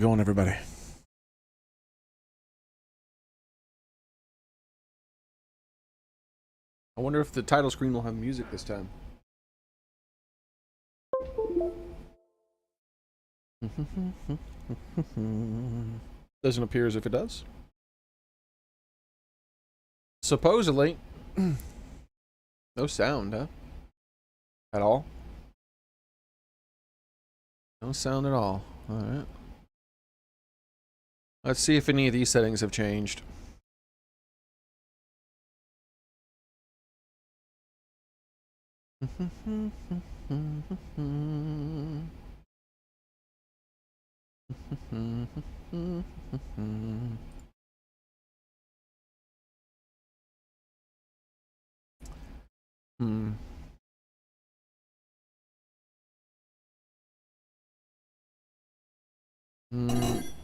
Going, everybody. I wonder if the title screen will have music this time. Doesn't appear as if it does. Supposedly. No sound, huh? At all? No sound at all. Alright. Let's see if any of these settings have changed.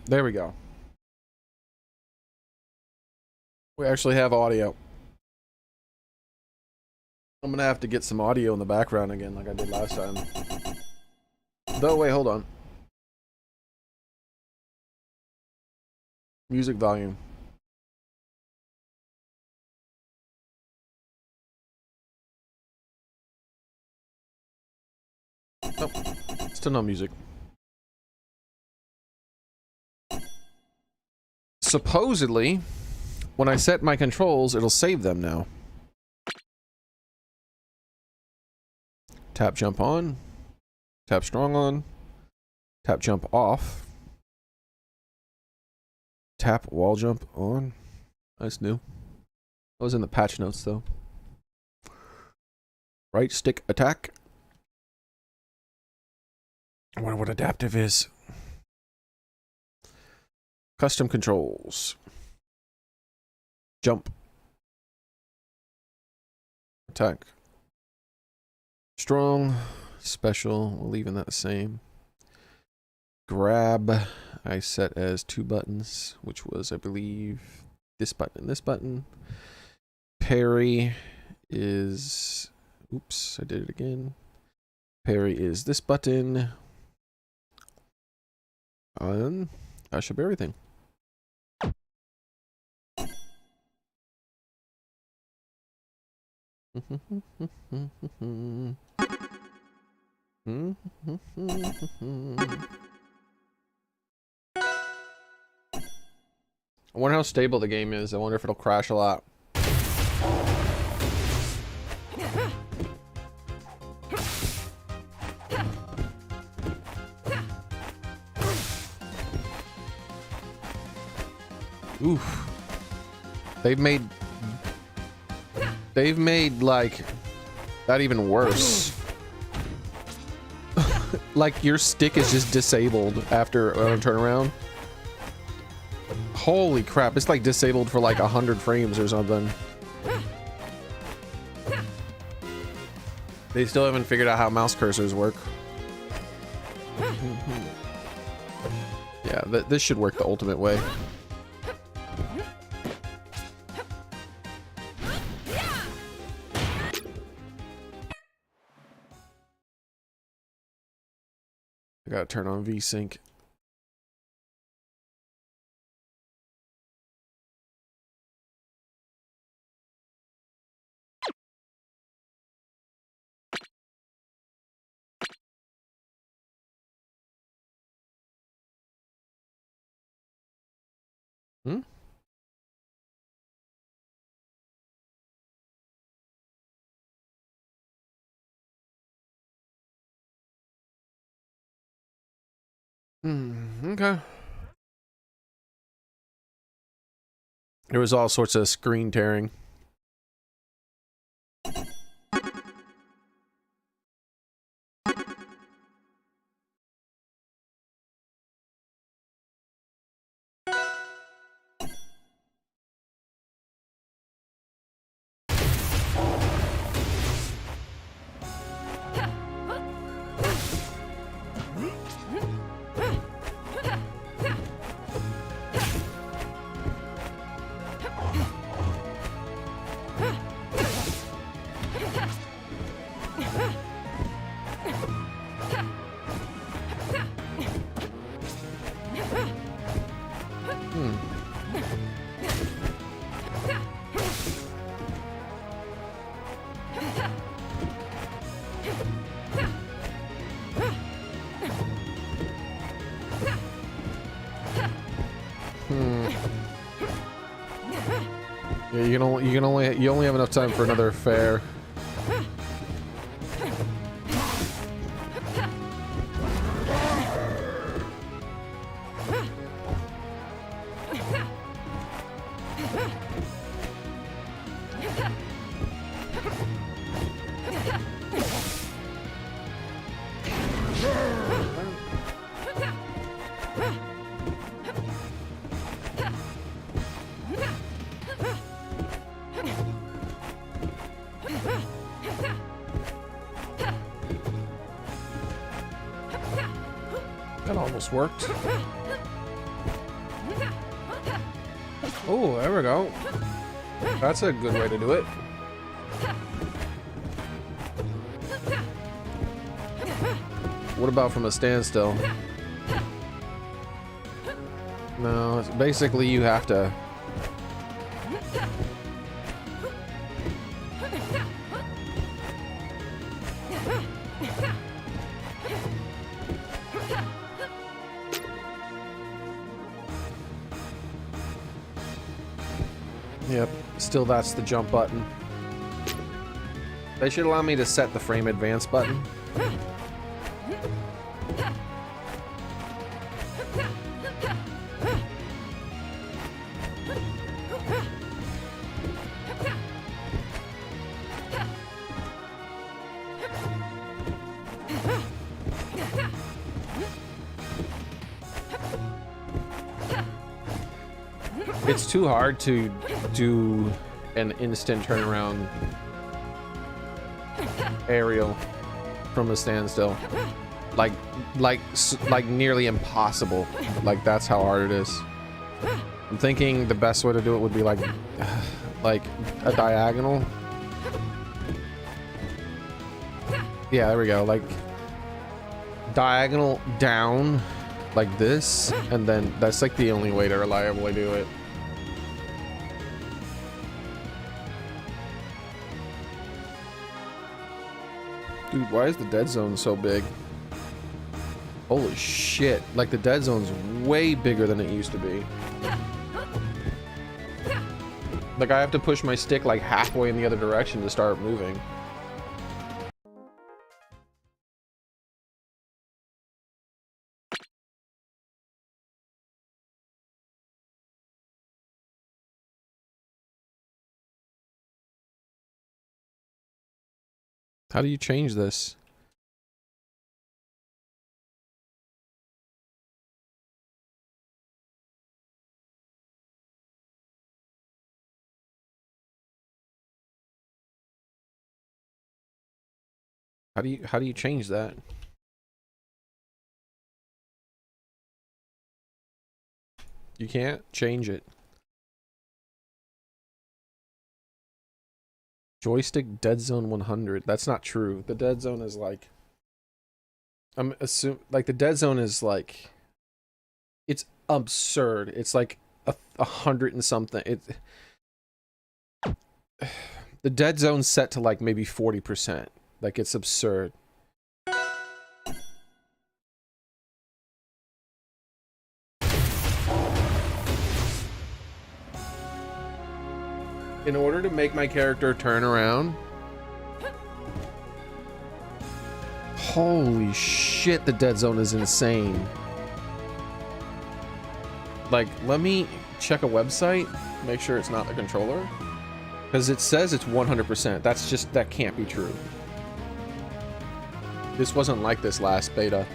There we go. We actually have audio. I'm gonna have to get some audio in the background again like I did last time. Though, wait, hold on. Music volume. Nope. Still no music. Supposedly, when I set my controls, it'll save them now. Tap jump on. Tap strong on. Tap jump off. Tap wall jump on. That's new. That was in the patch notes though. Right stick attack. I wonder what adaptive is. Custom controls. Jump. Attack. Strong. Special. We're leaving that the same. Grab. I set as 2 buttons, which was, I believe, this button and this button. Parry is... Oops, I did it again. Parry is this button. And that should be everything. I wonder how stable the game is. I wonder if it'll crash a lot. Oof. They've made like that even worse. Like your stick is just disabled after a turnaround. Holy crap, it's like disabled for like 100 frames or something. They still haven't figured out how mouse cursors work. Yeah, this should work the ultimate way. I gotta turn on VSync. Hmm? Okay. There was all sorts of screen tearing. Yeah, you only have enough time for another fair. That almost worked. Oh, there we go. That's a good way to do it. What about from a standstill? No, it's basically you have to... Yep, still that's the jump button. They should allow me to set the frame advance button. It's too hard to do an instant turnaround aerial from a standstill. Like nearly impossible. Like that's how hard it is. I'm thinking the best way to do it would be like a diagonal. Yeah, there we go. Like diagonal down like this, and then that's like the only way to reliably do it. Dude, why is the dead zone so big? Holy shit. Like, the dead zone's way bigger than it used to be. Like, I have to push my stick, like, halfway in the other direction to start moving. How do you change this? How do you change that? You can't change it. Joystick dead zone 100. That's not true. The dead zone is like, I'm assuming like the dead zone is like, it's absurd. It's like a 100 and something. The dead zone's set to like maybe 40%. Like it's absurd. In order to make my character turn around. Holy shit, the dead zone is insane. Like, let me check a website, make sure it's not the controller. Because it says it's 100%. That's just, that can't be true. This wasn't like this last beta.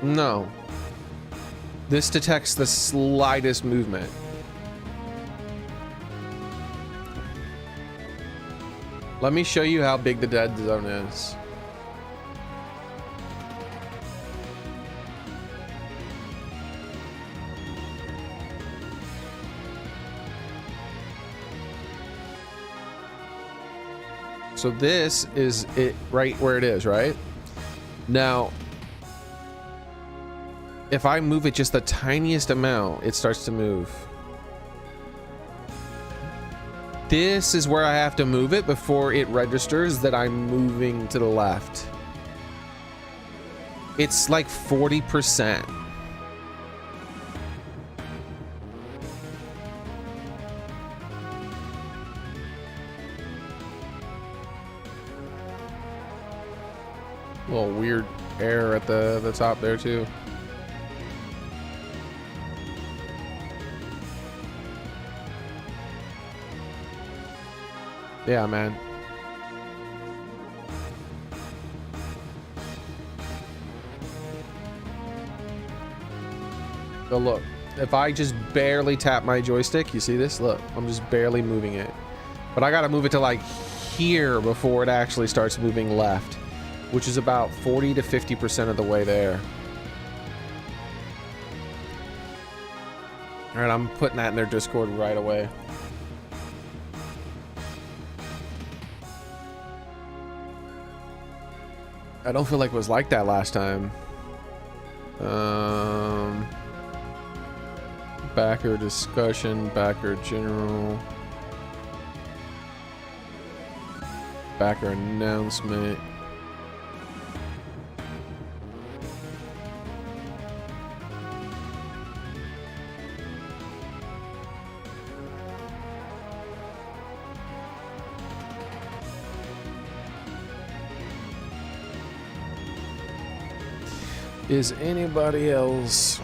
No. This detects the slightest movement. Let me show you how big the dead zone is. So this is it right where it is, right? Now, If I move it just the tiniest amount, it starts to move. This is where I have to move it before it registers that I'm moving to the left. It's like 40%. A little weird error at the top there too. Yeah, man. So look, if I just barely tap my joystick, you see this? Look, I'm just barely moving it. But I gotta move it to like here before it actually starts moving left, which is about 40 to 50% of the way there. All right, I'm putting that in their Discord right away. I don't feel like it was like that last time. Backer discussion, backer general, backer announcement. Is anybody else?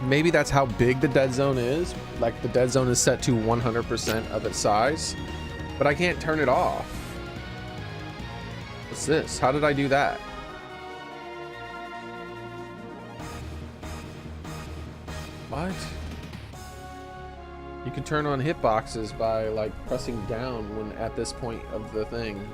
Maybe that's how big the dead zone is. Like the dead zone is set to 100% of its size, but I can't turn it off. What's this? How did I do that? What? You can turn on hitboxes by like pressing down when at this point of the thing.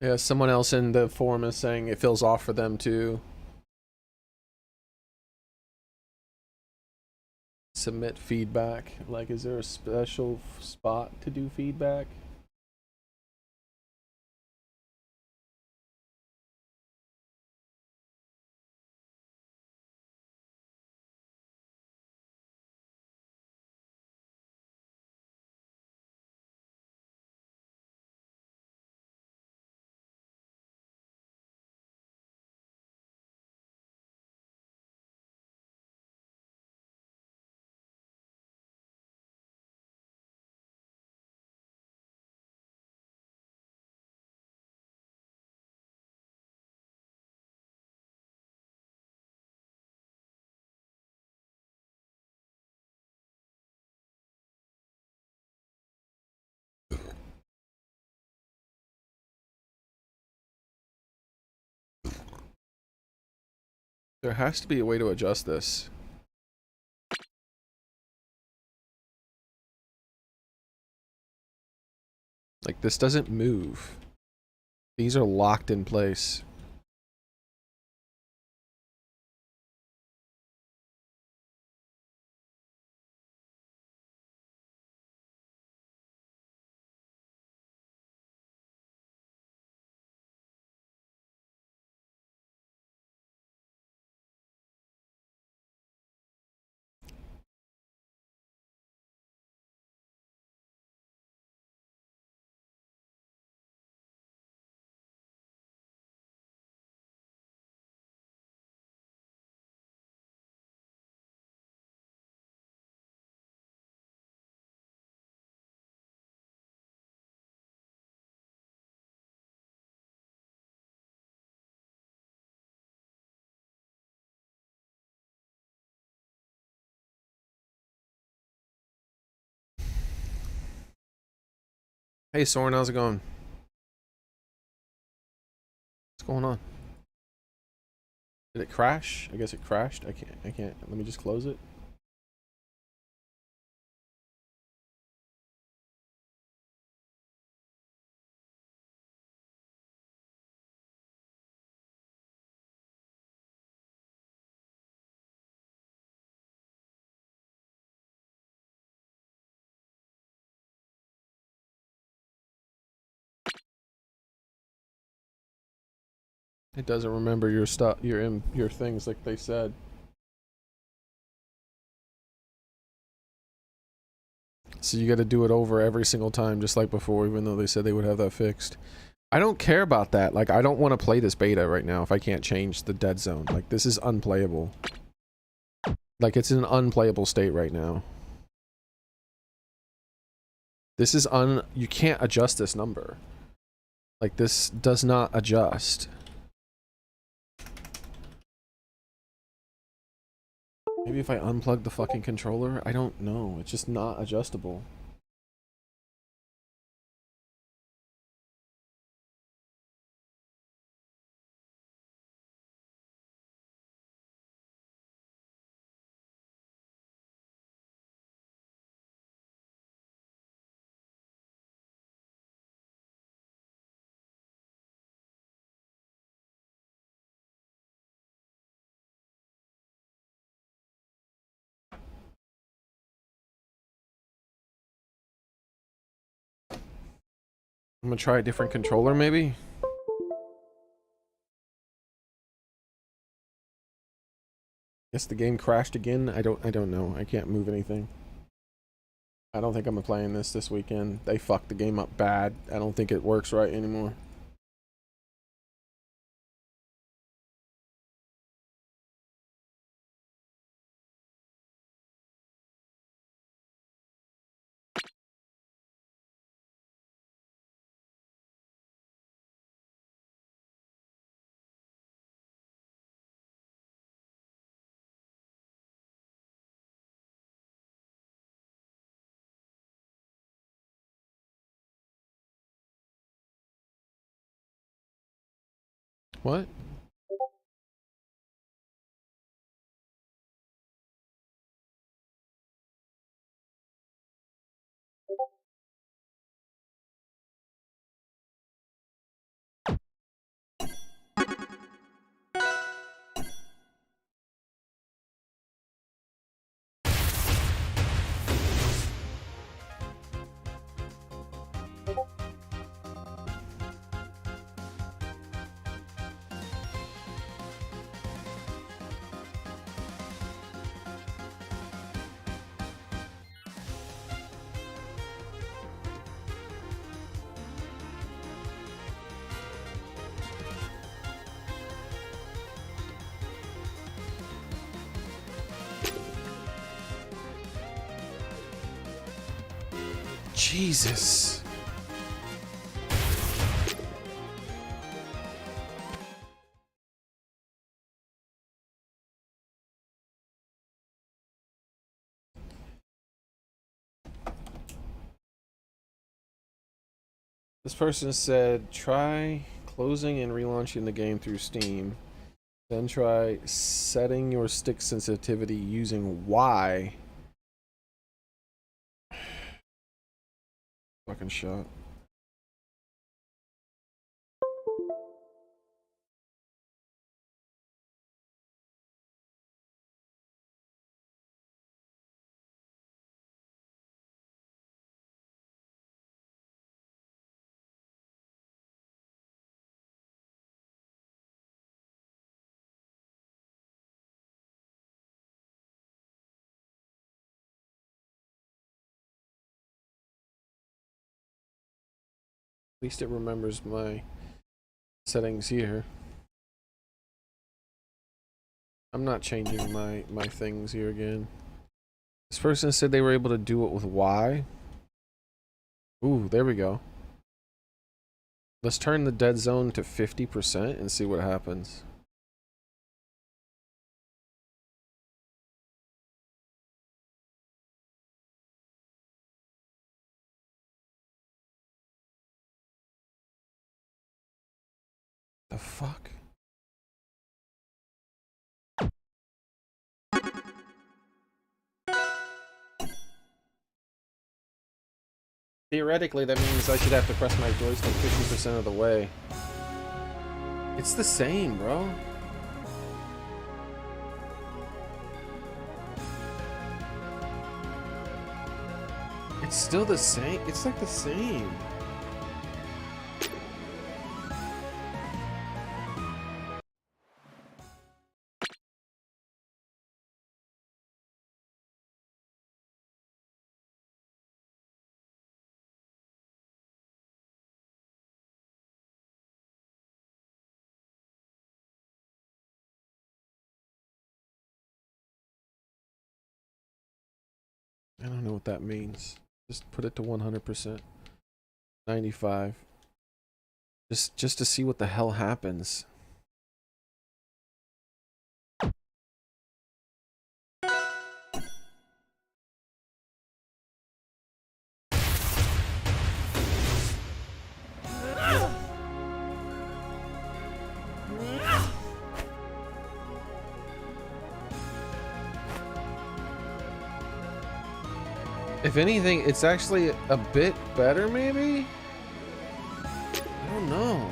Yeah, someone else in the forum is saying it feels off for them too. Submit feedback. Like, is there a special spot to do feedback? There has to be a way to adjust this. Like, this doesn't move. These are locked in place. Hey Soren, how's it going? What's going on? Did it crash? I guess it crashed. I can't. Let me just close it. It doesn't remember your stuff, your things like they said. So you got to do it over every single time, just like before, even though they said they would have that fixed. I don't care about that. Like, I don't want to play this beta right now if I can't change the dead zone. Like, this is unplayable. Like, it's in an unplayable state right now. This is you can't adjust this number. Like, this does not adjust. Maybe if I unplug the fucking controller? I don't know. It's just not adjustable. I'm gonna try a different controller, maybe? Guess the game crashed again? I don't know. I can't move anything. I don't think I'm playing this weekend. They fucked the game up bad. I don't think it works right anymore. What? Jesus. This person said, try closing and relaunching the game through Steam. Then try setting your stick sensitivity using Y. Fucking shot. least it remembers my settings here. I'm not changing my things here again. This person said they were able to do it with Y. Ooh, there we go. Let's turn the dead zone to 50% and see what happens. The fuck? Theoretically, that means I should have to press my joystick 50% of the way. It's the same, bro. It's still the same. It's like the same. I don't know what that means. Just put it to 100%. 95. Just to see what the hell happens. If anything, it's actually a bit better, maybe? I don't know.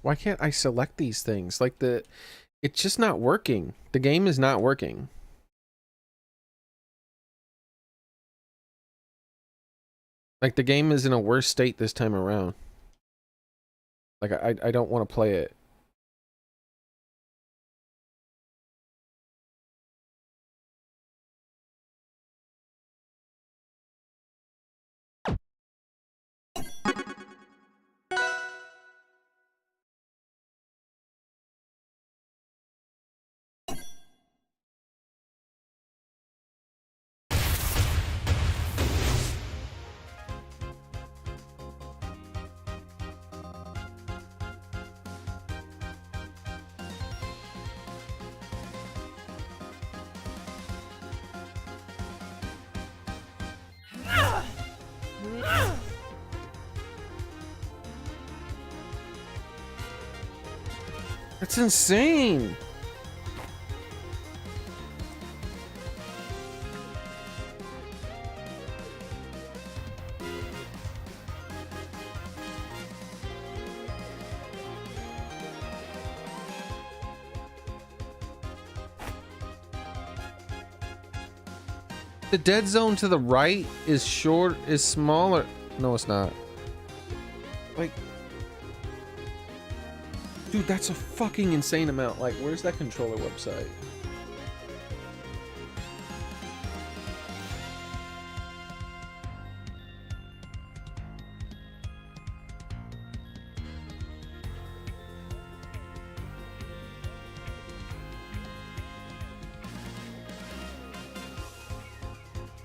Why can't I select these things? Like it's just not working. The game is not working. Like the game is in a worse state this time around. Like I don't want to play it. That's insane. The dead zone to the right is smaller. No, it's not. Like, dude, that's a fucking insane amount. Like, where's that controller website?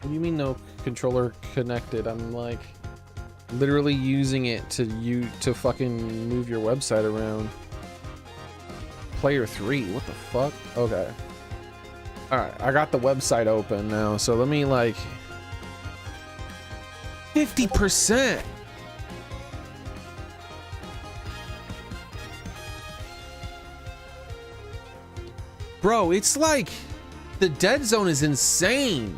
What do you mean no controller connected? I'm like literally using it to fucking move your website around. Player 3, what the fuck? Okay. Alright, I got the website open now, so let me like 50%. Bro, it's like The dead zone is insane.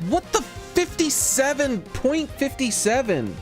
What the 57.57?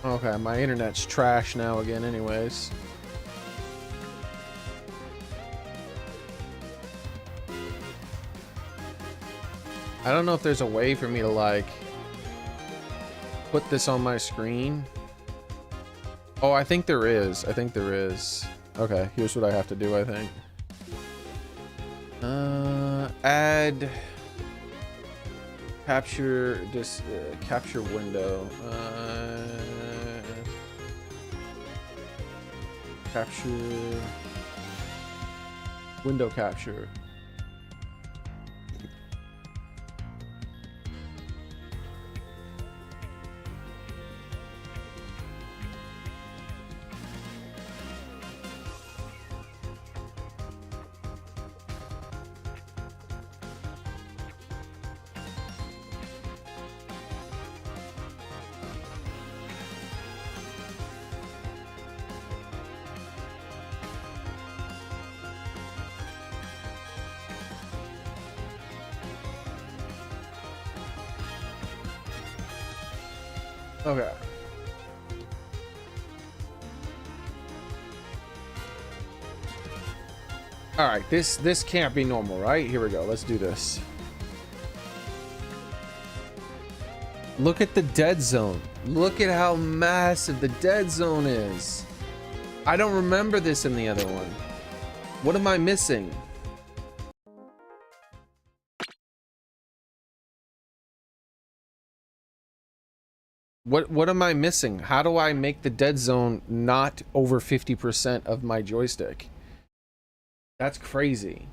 Okay, my internet's trash now again anyways. I don't know if there's a way for me to like put this on my screen. Oh, I think there is. I think there is. Okay, here's what I have to do, I think. Add capture this capture window. Capture window capture. Okay. All right, this can't be normal, right? Here we go. Let's do this. Look at the dead zone. Look at how massive the dead zone is. I don't remember this in the other one. What am I missing? What am I missing? How do I make the dead zone not over 50% of my joystick? That's crazy.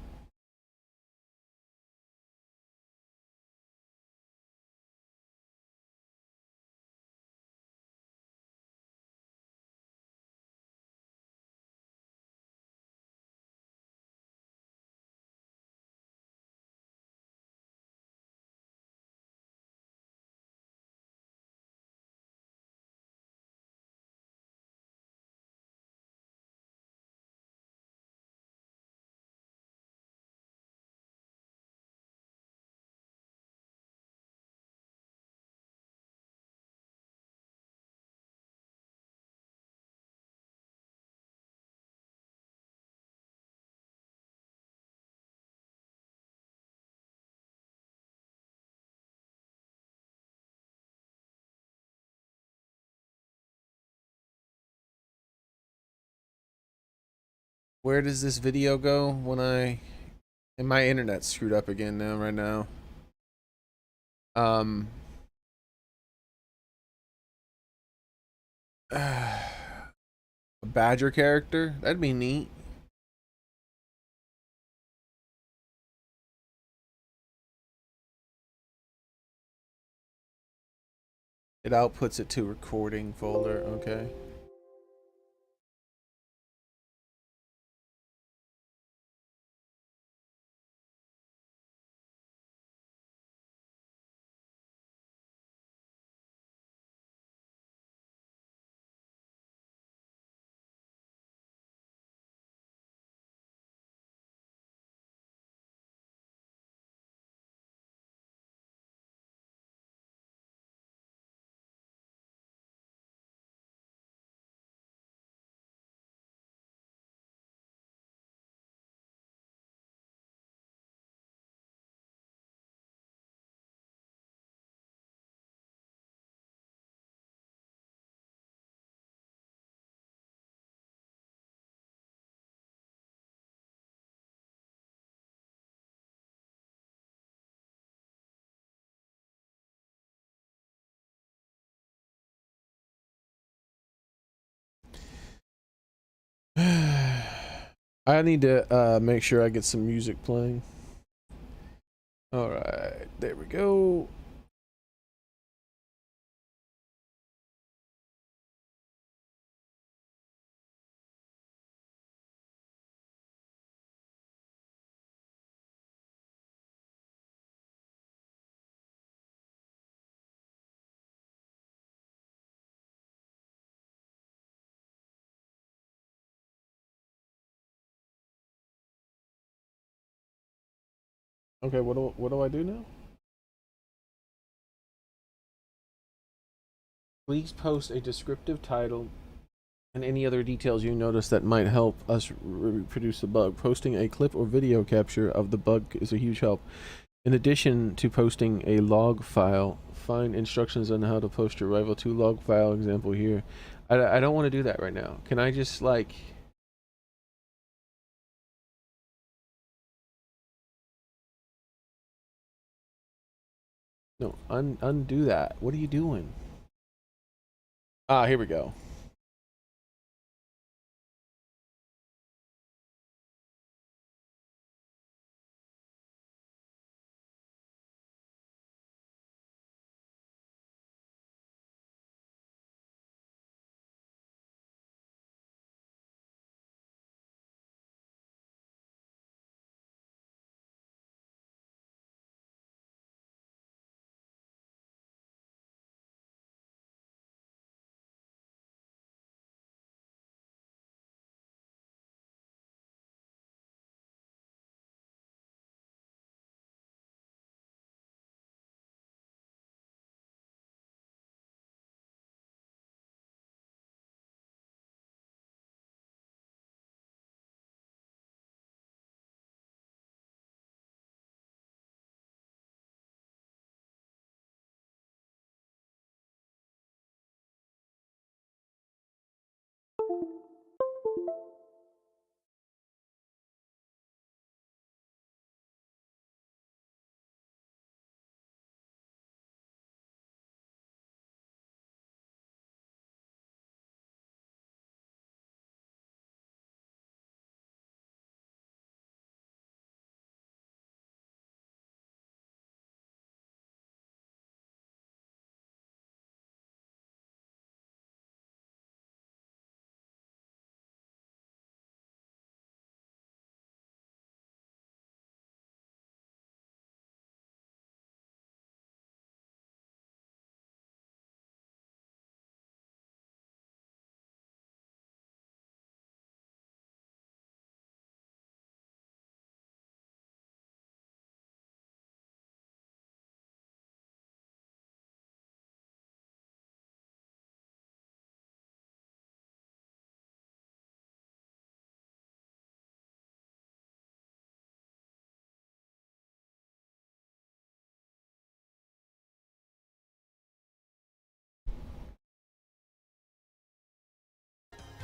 Where does this video go when I... And my internet's screwed up again now, right now. A badger character? That'd be neat. It outputs it to recording folder, okay. I need to make sure I get some music playing. Alright, there we go. Okay, what do I do now? Please post a descriptive title and any other details you notice that might help us reproduce the bug. Posting a clip or video capture of the bug is a huge help. In addition to posting a log file, find instructions on how to post your Rival 2 log file example here. I don't want to do that right now. Can I just like... No, undo that. What are you doing? Ah, here we go.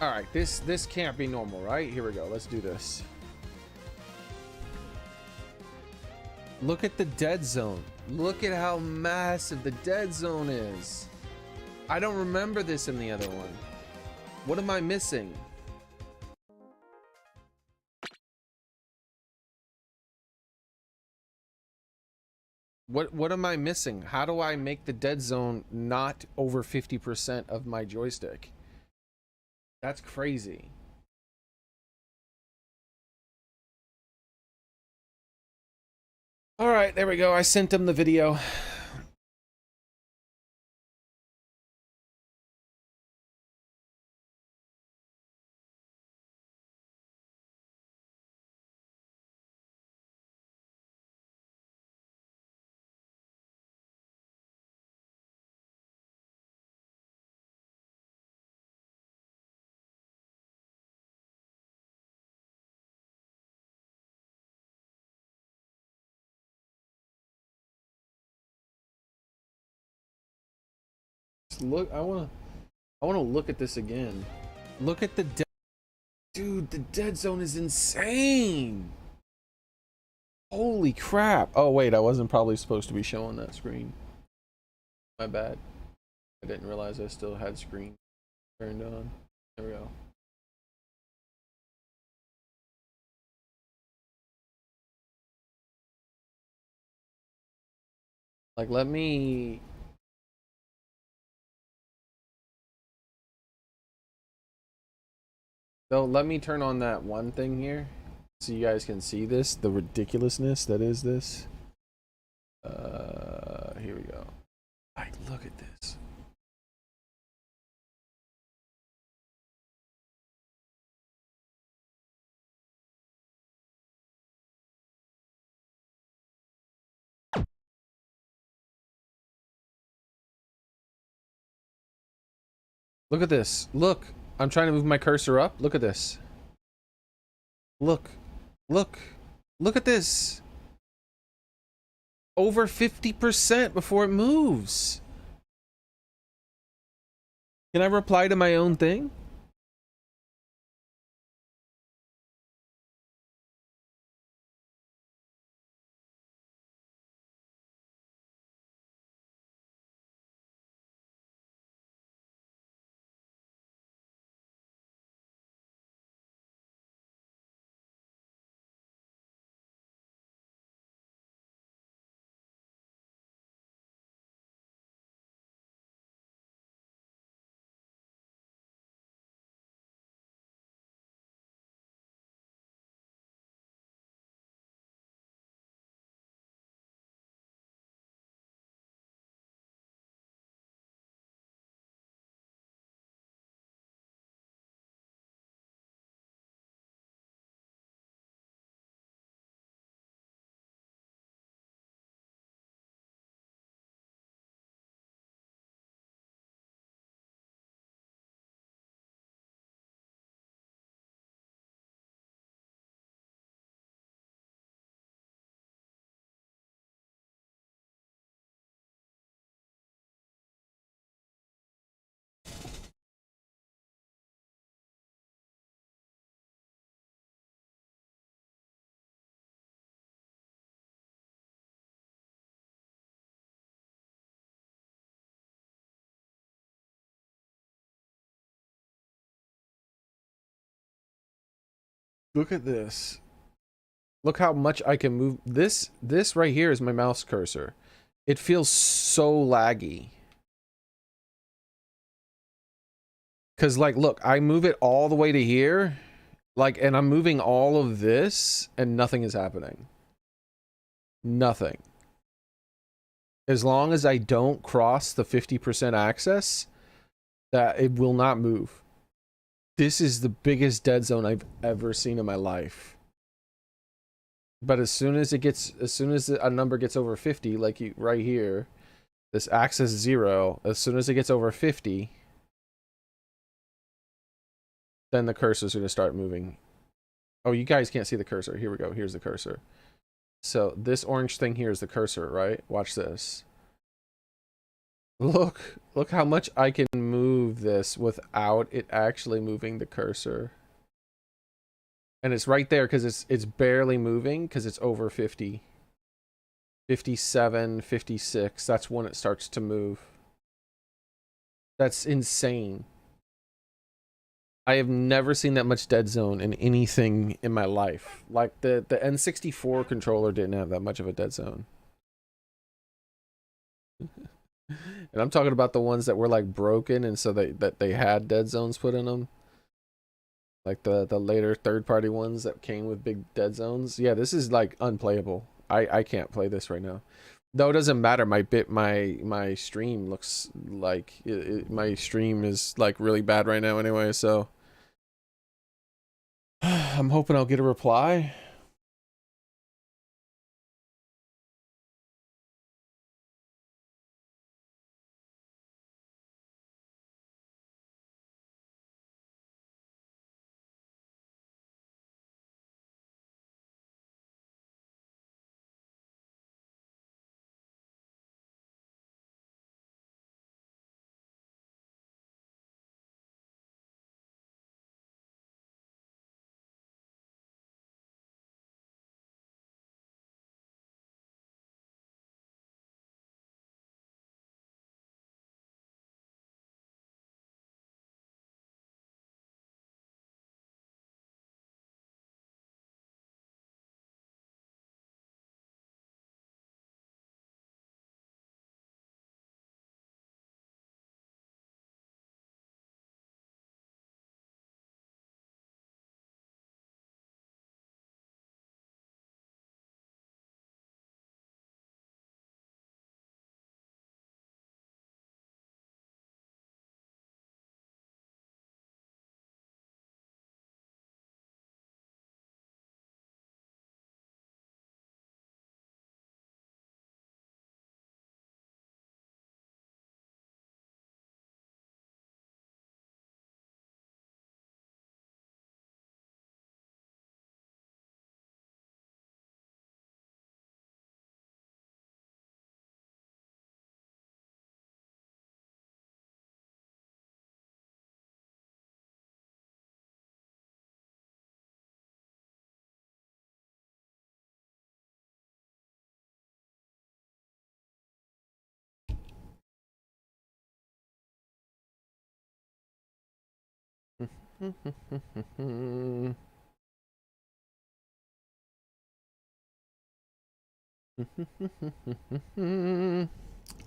All right, this can't be normal, right? Here we go. Let's do this. Look at the dead zone. Look at how massive the dead zone is. I don't remember this in the other one. What am I missing? What am I missing? How do I make the dead zone not over 50% of my joystick? That's crazy. All right, there we go. I sent him the video. Look, I want to look at this again. Look at the dude, the dead zone is insane. Holy crap. Oh wait, I wasn't probably supposed to be showing that screen. My bad. I didn't realize I still had screen turned on. There we go. Like, let me... So let me turn on that one thing here so you guys can see this, the ridiculousness that is this. Here we go. Like, look at this. Look at this. Look. I'm trying to move my cursor up. Look at this. Look. Look. Look at this. Over 50% before it moves. Can I reply to my own thing? Look at this. Look how much I can move. This right here is my mouse cursor. It feels so laggy. Cause like, look, I move it all the way to here. Like, and I'm moving all of this and nothing is happening. Nothing. As long as I don't cross the 50% access, that it will not move. This is the biggest dead zone I've ever seen in my life. But as soon as a number gets over 50, like right here, this access 0, as soon as it gets over 50, then the cursor's going to start moving. Oh, you guys can't see the cursor. Here we go. Here's the cursor. So this orange thing here is the cursor, right? Watch this. Look how much I can move this without it actually moving the cursor. And it's right there because it's barely moving because it's over 50. 57, 56. That's when it starts to move. That's insane. I have never seen that much dead zone in anything in my life. Like the N64 controller didn't have that much of a dead zone. And I'm talking about the ones that were like broken and so that they had dead zones put in them. Like the later third-party ones that came with big dead zones. Yeah, this is like unplayable. I can't play this right now. Though it doesn't matter. My stream looks like my stream is like really bad right now anyway, so I'm hoping I'll get a reply.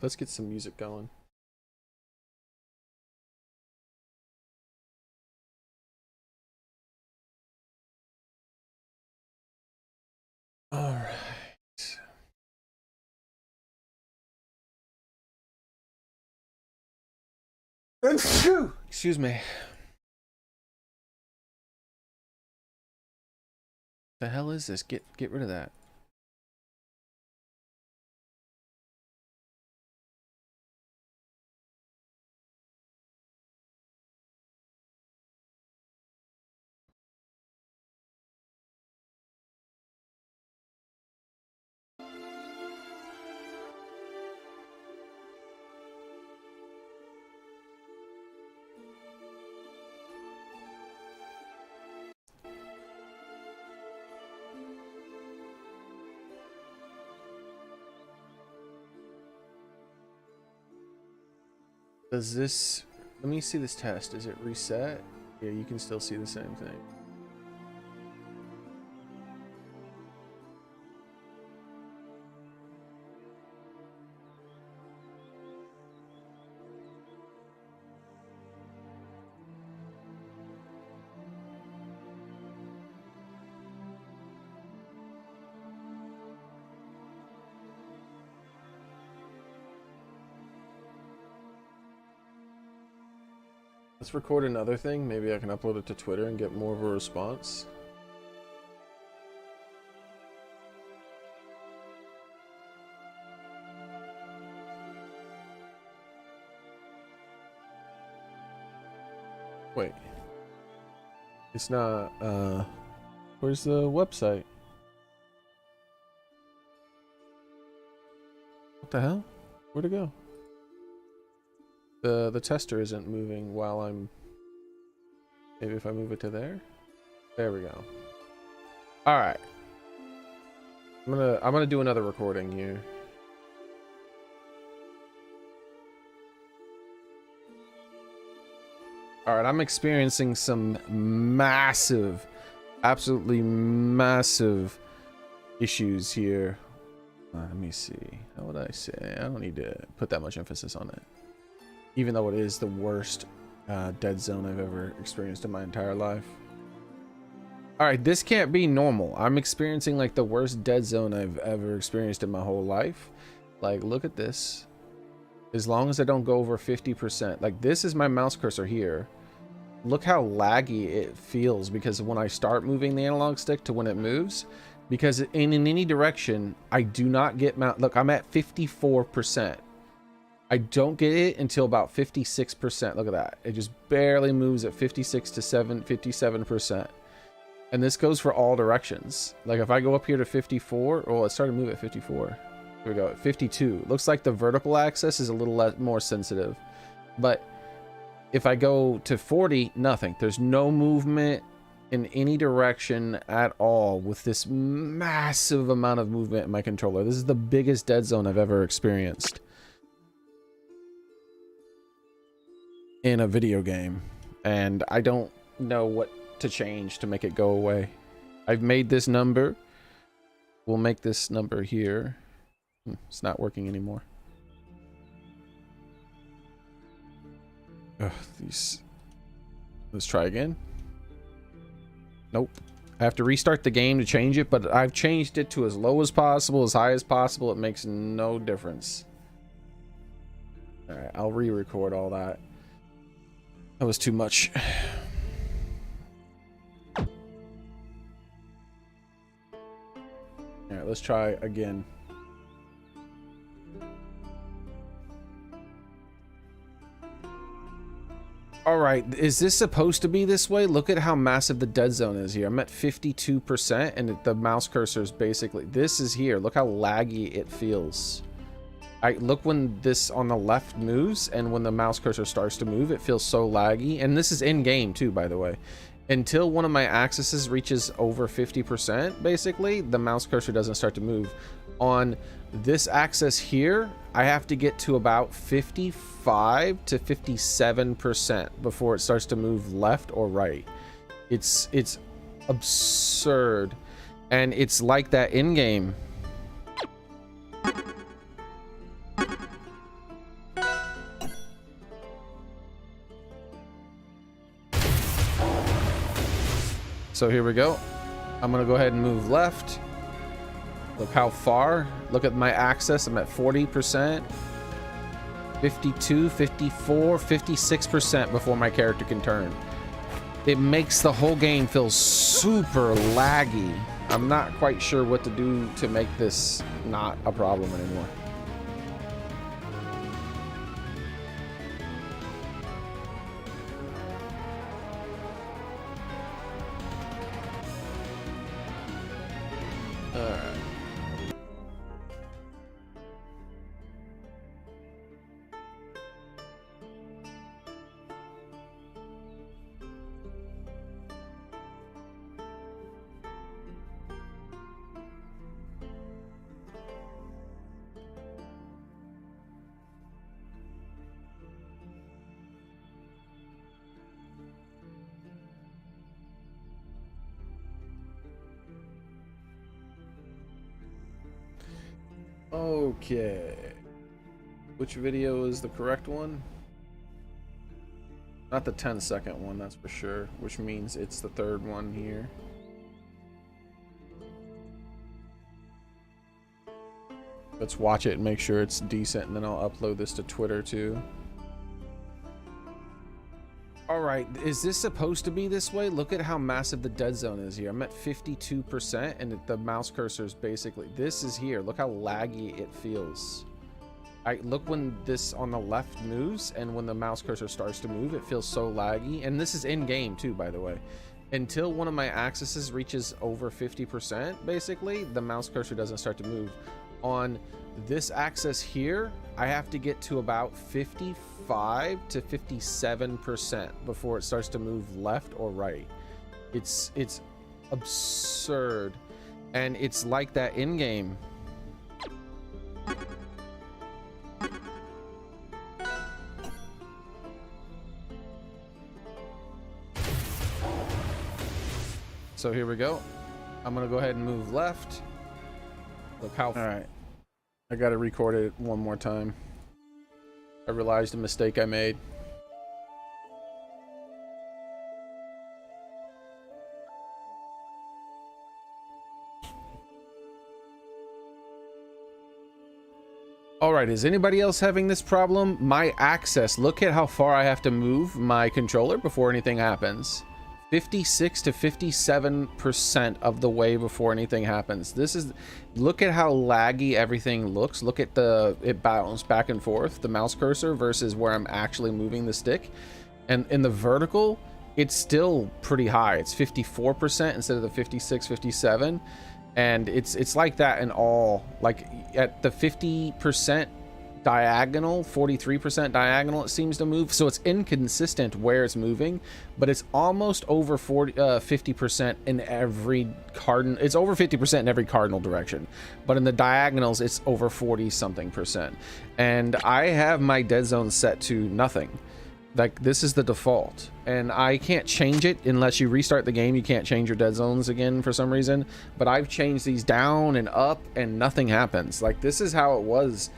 Let's get some music going. All right. Excuse me. The hell is this? Get rid of that. Does this... Let me see this test. Is it reset? Yeah, you can still see the same thing. Let's record another thing. Maybe I can upload it to Twitter and get more of a response. Wait. It's not, where's the website? What the hell? Where'd it go? the tester isn't moving while I'm... Maybe if I move it to there? There we go. All right. I'm gonna do another recording here. All right, I'm experiencing some massive, absolutely massive issues here. Let me see. How would I say? I don't need to put that much emphasis on it. Even though it is the worst dead zone I've ever experienced in my entire life. All right, this can't be normal. I'm experiencing like the worst dead zone I've ever experienced in my whole life. Like, look at this. As long as I don't go over 50%. Like, this is my mouse cursor here. Look how laggy it feels because when I start moving the analog stick to when it moves, because in any direction, I do not get look, I'm at 54%. I don't get it until about 56%. Look at that. It just barely moves at 56 to 57%. And this goes for all directions. Like if I go up here to 54, oh, it started to move at 54. Here we go, at 52. Looks like the vertical axis is a little more sensitive. But if I go to 40, nothing. There's no movement in any direction at all with this massive amount of movement in my controller. This is the biggest dead zone I've ever experienced in a video game. And I don't know what to change to make it go away. I've made this number. We'll make this number here. It's not working anymore. Ugh, these. Let's try again. Nope. I have to restart the game to change it, but I've changed it to as low as possible, as high as possible. It makes no difference. All right, I'll re-record all that. That was too much. All right, let's try again. All right, is this supposed to be this way? Look at how massive the dead zone is here. I'm at 52% and the mouse cursor is basically, this is here. Look how laggy it feels. Look when this on the left moves and when the mouse cursor starts to move, it feels so laggy. And this is in game too, by the way. Until one of my axes reaches over 50%, basically, the mouse cursor doesn't start to move. On this axis here, I have to get to about 55 to 57% before it starts to move left or right. It's absurd. And it's like that in game. So here we go. I'm gonna go ahead and move left. Look how far. Look at my axis. I'm at 40%, 52, 54, 56% before my character can turn. It makes the whole game feel super laggy. I'm not quite sure what to do to make this not a problem anymore. Okay, which video is the correct one? Not the 10-second one, that's for sure, which means it's the third one here. Let's watch it and make sure it's decent, and then I'll upload this to Twitter too. All right, is this supposed to be this way? Look at how massive the dead zone is here. I'm at 52% and the mouse cursor is basically, this is here. Look how laggy it feels. Look when this on the left moves and when the mouse cursor starts to move, it feels so laggy. And this is in game too, by the way. Until one of my axes reaches over 50%, basically, the mouse cursor doesn't start to move. On this axis here, I have to get to about 55 55 to 57% before it starts to move left or right. It's absurd, and it's like that in game. So here we go. I'm gonna go ahead and move left. Look how. All right. I gotta record it one more time. I realized a mistake I made. All right, is anybody else having this problem? My access, look at how far I have to move my controller before anything happens. 56 to 57% of the way before anything happens. This is, look at how laggy everything looks. Look at it bounce back and forth, the mouse cursor versus where I'm actually moving the stick. And in the vertical, it's still pretty high. It's 54% instead of the 56, 57. And it's like that in all, like at the 50% diagonal, 43% diagonal, it seems to move. So it's inconsistent where it's moving, but it's almost over 50% in every cardinal. It's over 50% in every cardinal direction, but in the diagonals, it's over 40 something percent. And I have my dead zone set to nothing. Like, this is the default, and I can't change it unless you restart the game. You can't change your dead zones again for some reason, but I've changed these down and up and nothing happens. Like, this is how it was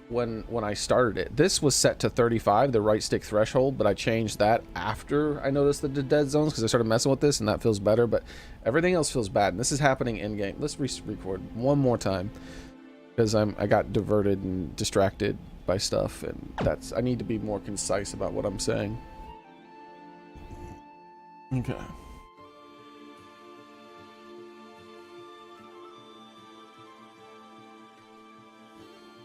when I started it. This was set to 35, the right stick threshold, but I changed that after I noticed the dead zones because I started messing with this, and that feels better, but everything else feels bad. And this is happening in game. Let's record one more time because I got diverted and distracted by stuff, and I need to be more concise about what I'm saying. Okay.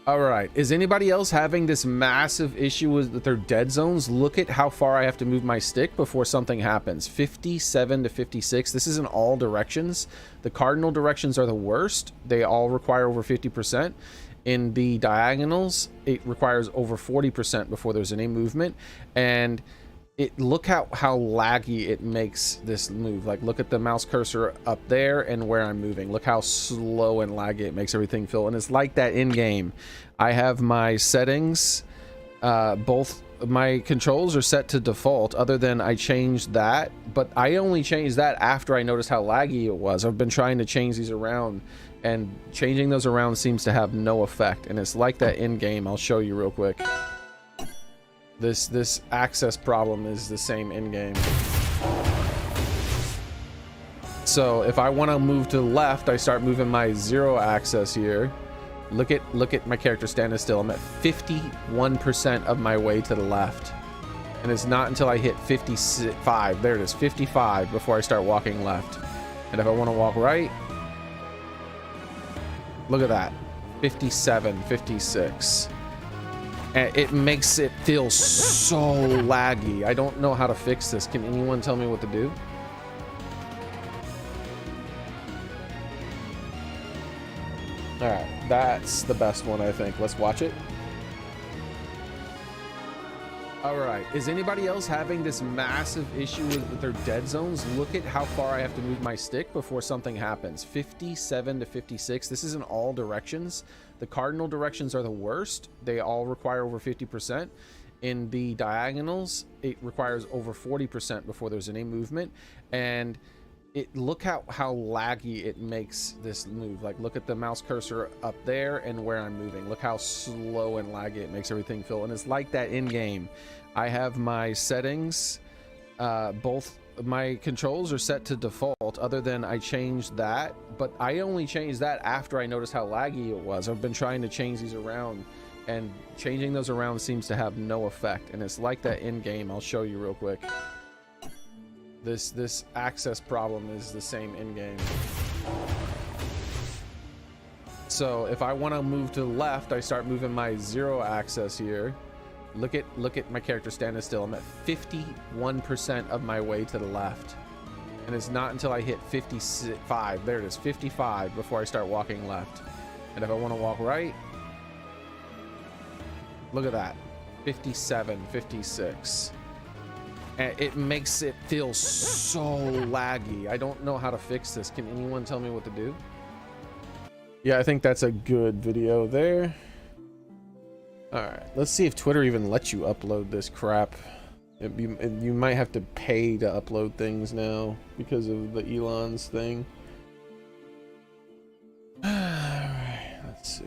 All right, is anybody else having this massive issue with their dead zones? Look at how far I have to move my stick before something happens. 57 to 56. This is in all directions. The cardinal directions are the worst. They all require over 50%. In the diagonals, it requires over 40% before there's any movement. And look how laggy it makes this move. Like, look at the mouse cursor up there and where I'm moving. Look how slow and laggy it makes everything feel. And it's like that in game. I have my settings, both my controls are set to default, other than I changed that, but I only changed that after I noticed how laggy it was. I've been trying to change these around, and changing those around seems to have no effect. And it's like that in game. I'll show you real quick. This access problem is the same in game. So if I want to move to the left, I start moving my 0 access here. Look at my character standing still. I'm at 51% of my way to the left. And it's not until I hit 55, there it is, 55, before I start walking left. And if I want to walk right, look at that, 57, 56. And it makes it feel so laggy. I don't know how to fix this. Can anyone tell me what to do? All right, that's the best one, I think. Let's watch it. All right, is anybody else having this massive issue with their dead zones? Look at how far I have to move my stick before something happens. 57 to 56. This is in all directions. The cardinal directions are the worst. They all require over 50%. In the diagonals, it requires over 40% before there's any movement. And look how laggy it makes this move. Like, look at the mouse cursor up there and where I'm moving. Look how slow and laggy it makes everything feel. And it's like that in game. I have my settings, both my controls are set to default, other than I changed that, but I only changed that after I noticed how laggy it was. I've been trying to change these around, and changing those around seems to have no effect. And it's like that in game. I'll show you real quick. This access problem is the same in game. So if I want to move to the left, I start moving my 0 access here. Look at my character standing still. I'm at 51% of my way to the left. And it's not until I hit 55, there it is, 55, before I start walking left. And if I want to walk right, look at that, 57, 56. And it makes it feel so laggy. I don't know how to fix this. Can anyone tell me what to do? Yeah, I think that's a good video there. All right, let's see if Twitter even lets you upload this crap. You might have to pay to upload things now because of the Elon's thing. All right, let's see.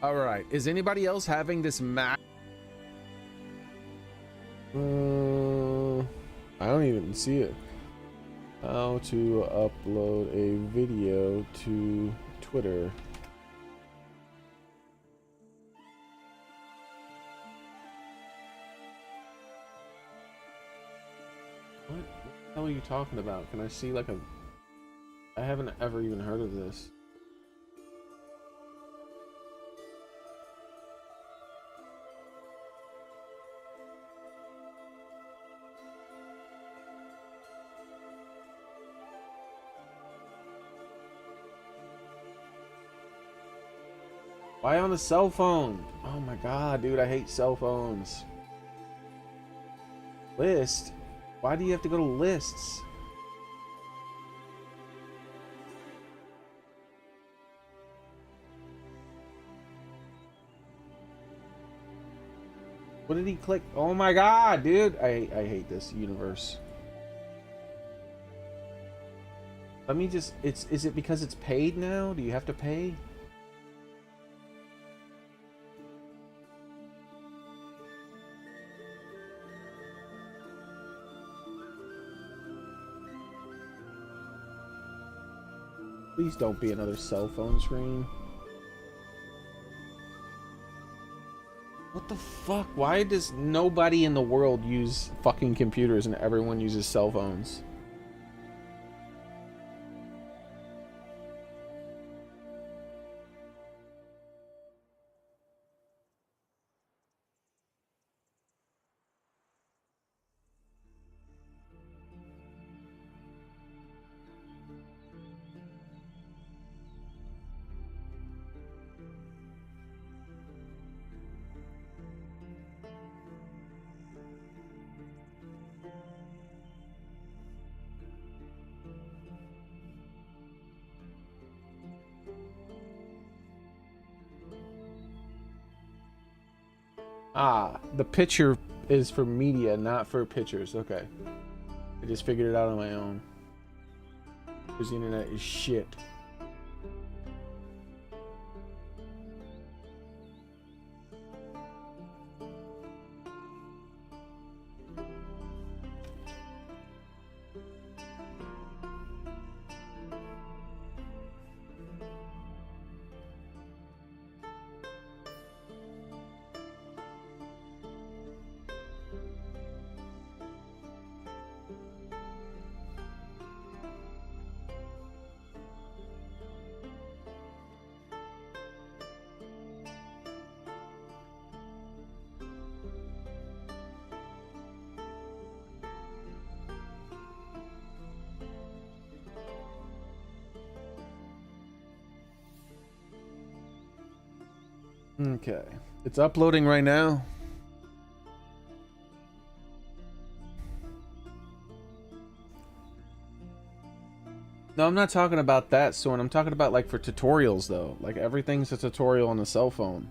All right, is anybody else having this Mac? I don't even see it. How to upload a video to Twitter. What the hell are you talking about? Can I see like a... I haven't ever even heard of this. Why on a cell phone? Oh my god, dude, I hate cell phones. List? Why do you have to go to lists? What did he click? Oh my god, dude. I hate this universe. Let me just... Is it because it's paid now? Do you have to pay? Please don't be another cell phone screen. What the fuck? Why does nobody in the world use fucking computers and everyone uses cell phones? Ah, the picture is for media, not for pictures. Okay. I just figured it out on my own. Because the internet is shit. Okay. It's uploading right now. No, I'm not talking about that, Sorn. I'm talking about like for tutorials though. Like everything's a tutorial on the cell phone.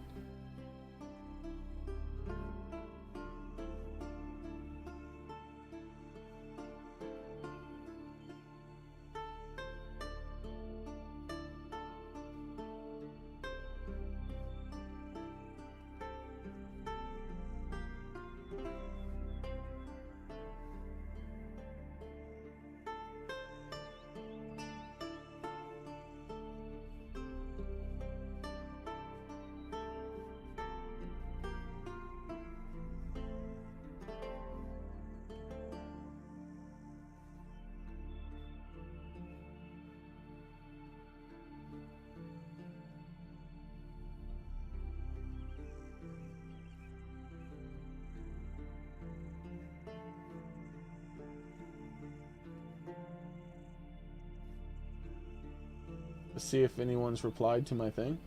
Let's see if anyone's replied to my thing.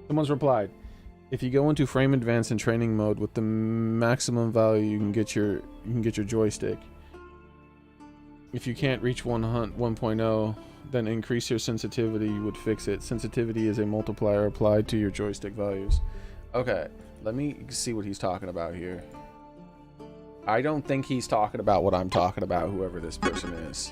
Someone's replied. If you go into frame advance and training mode with the maximum value, you can get your joystick. If you can't reach 1.0, then increase your sensitivity would fix it. Sensitivity is a multiplier applied to your joystick values. Okay, let me see what he's talking about here. I don't think he's talking about what I'm talking about, whoever this person is.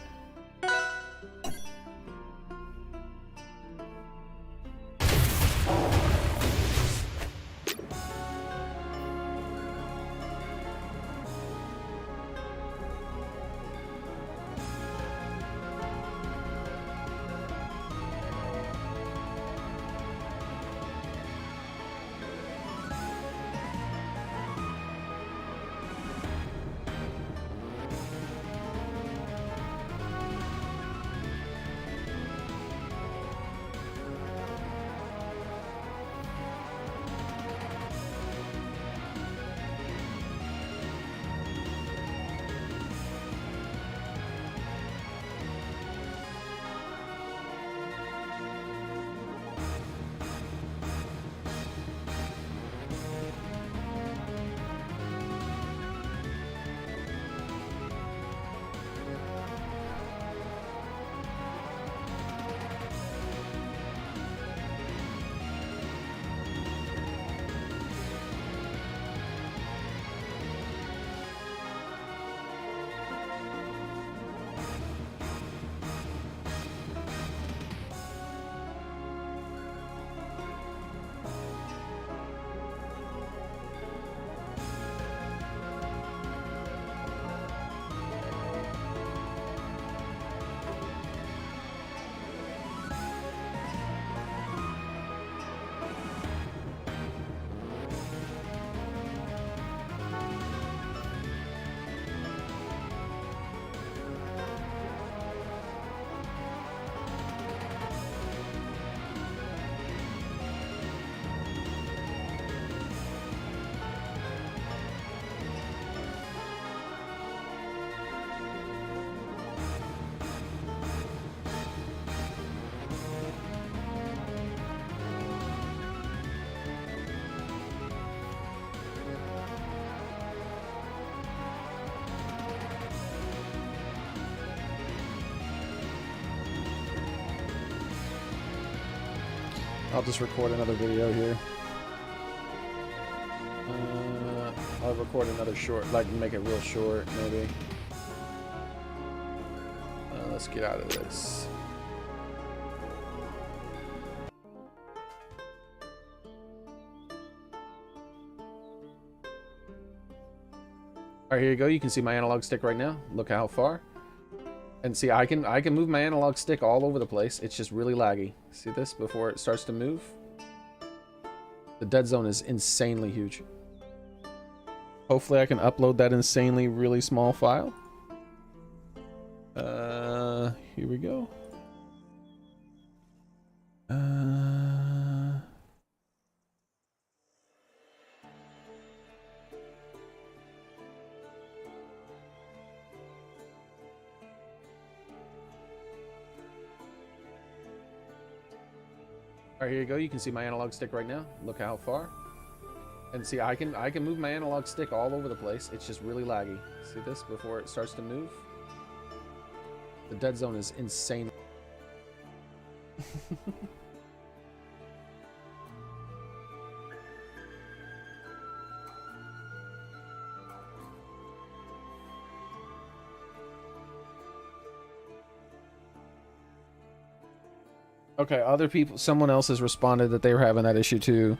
I'll just record another video here. I'll record another short, like make it real short, maybe. Let's get out of this. Alright, here you go. You can see my analog stick right now. Look how far. And see, I can move my analog stick all over the place. It's just really laggy. See this before it starts to move? The dead zone is insanely huge. Hopefully I can upload that insanely really small file. Here we go. Alright, here you go. You can see my analog stick right now. Look how far. And see, I can move my analog stick all over the place. It's just really laggy. See this before it starts to move? The dead zone is insane. Okay, other people, someone else has responded that they were having that issue too.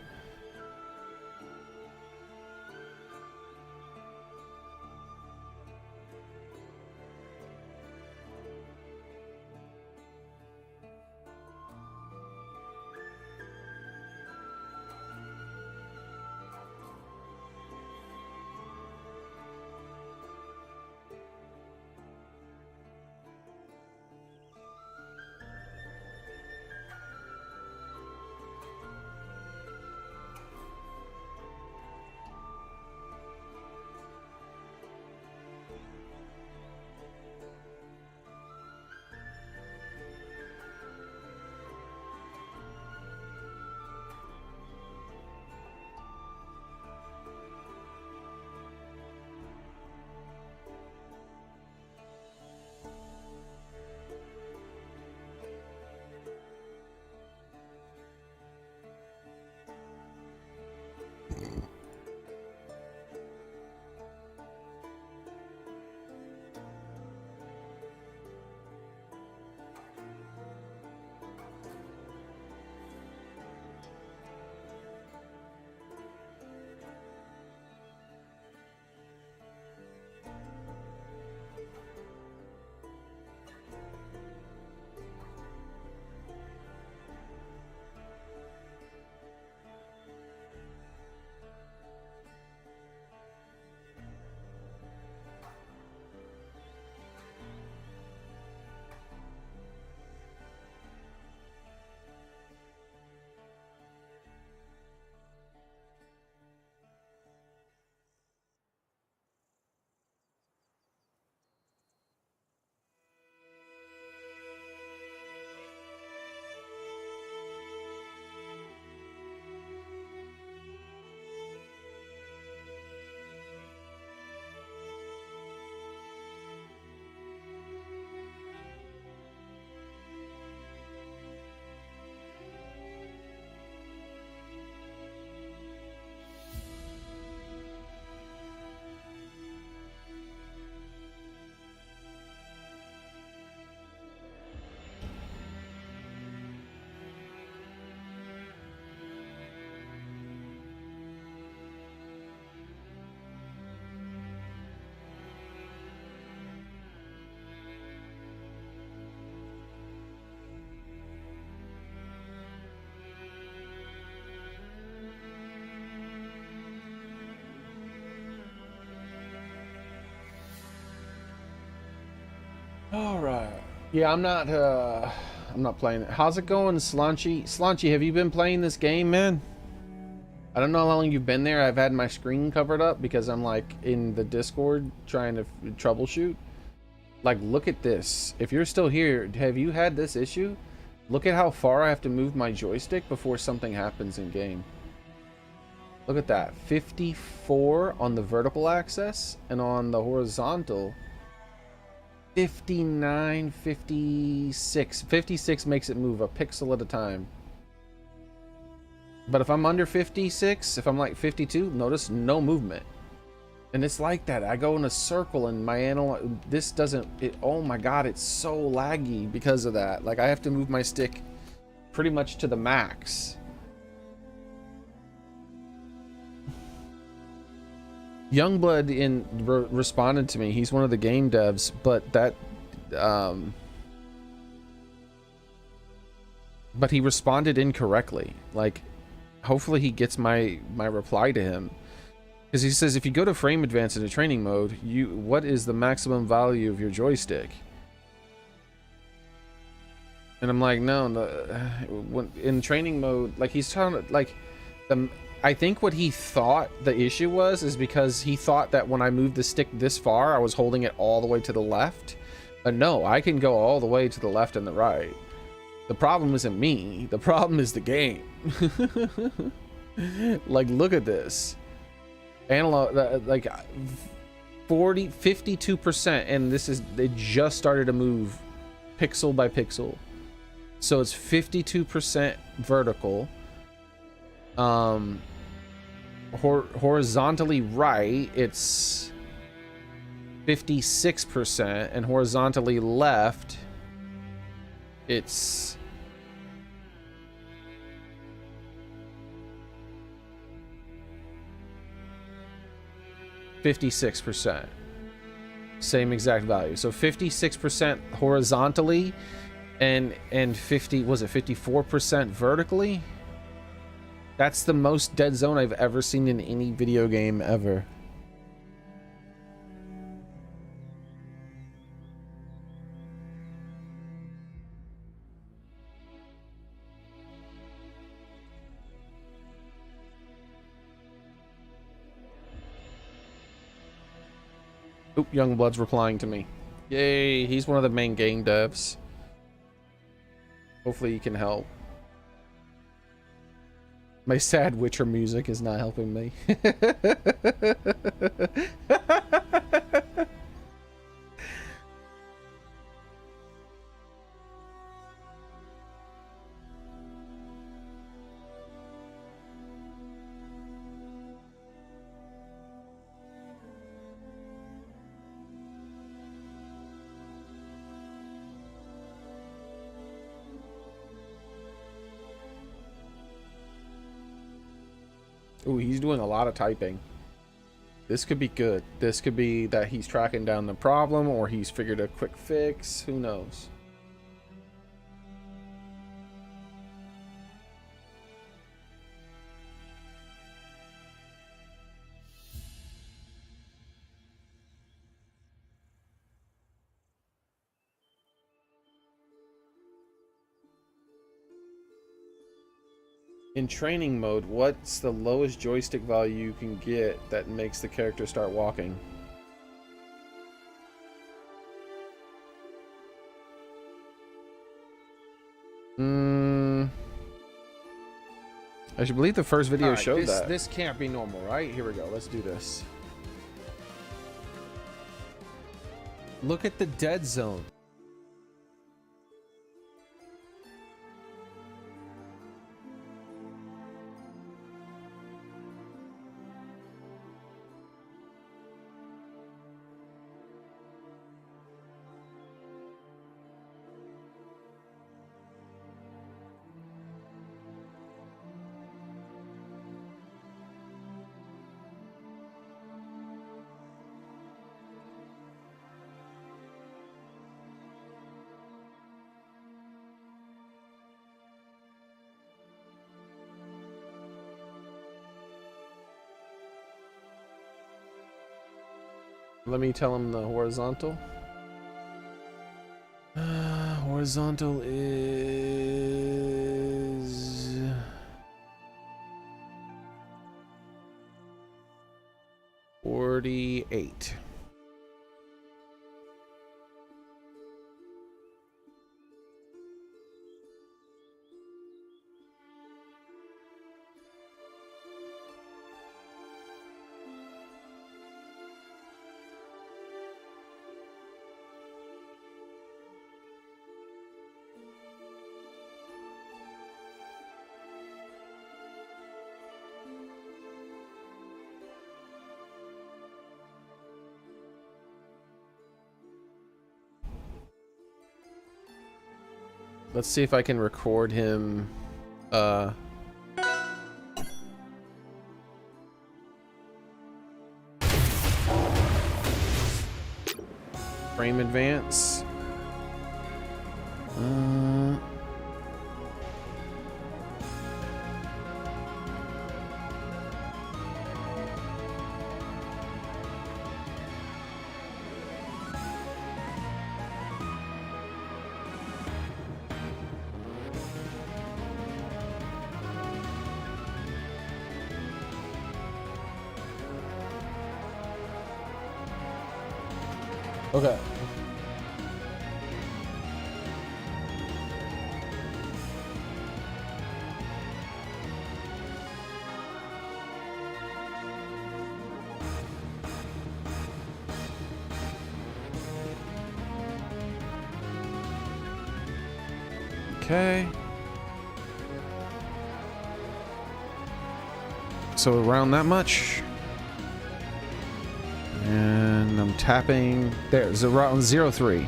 All right. Yeah, I'm not playing it. How's it going, Slanchy? Slanchy, have you been playing this game, man? I don't know how long you've been there. I've had my screen covered up because I'm like in the Discord trying to troubleshoot. Like, look at this. If you're still here, have you had this issue? Look at how far I have to move my joystick before something happens in game. Look at that. 54 on the vertical axis, and on the horizontal 59, 56. 56 makes it move a pixel at a time. But if I'm under 56, if I'm like 52, notice no movement. And it's like that. I go in a circle and my analog, this doesn't, oh my god, it's so laggy because of that. Like, I have to move my stick pretty much to the max. Youngblood responded to me. He's one of the game devs, but that but he responded incorrectly. Like, hopefully he gets my reply to him, because he says if you go to frame advance into training mode, what is the maximum value of your joystick? And I'm like, no, when in training mode, like, he's trying to, like, I think what he thought the issue was is because he thought that when I moved the stick this far, I was holding it all the way to the left. But no, I can go all the way to the left and the right. The problem isn't me. The problem is the game. Like, look at this. Analog, like 52%, and they just started to move pixel by pixel. So it's 52% vertical. Horizontally right, it's 56%, and horizontally left, it's 56%. Same exact value. So 56% horizontally, and 54% vertically. That's the most dead zone I've ever seen in any video game ever. Oop, Youngblood's replying to me. Yay, he's one of the main game devs. Hopefully he can help. My sad Witcher music is not helping me. Ooh, he's doing a lot of typing. This could be good. This could be that he's tracking down the problem, or he's figured a quick fix. Who knows? In training mode, what's the lowest joystick value you can get that makes the character start walking? I should believe the first video showed that. This can't be normal, right? Here we go. Let's do this. Look at the dead zone. Let me tell him the horizontal. Horizontal is 48. Let's see if I can record him. Frame advance. Okay. Okay. So around that much. And I'm tapping. There's around 0.3.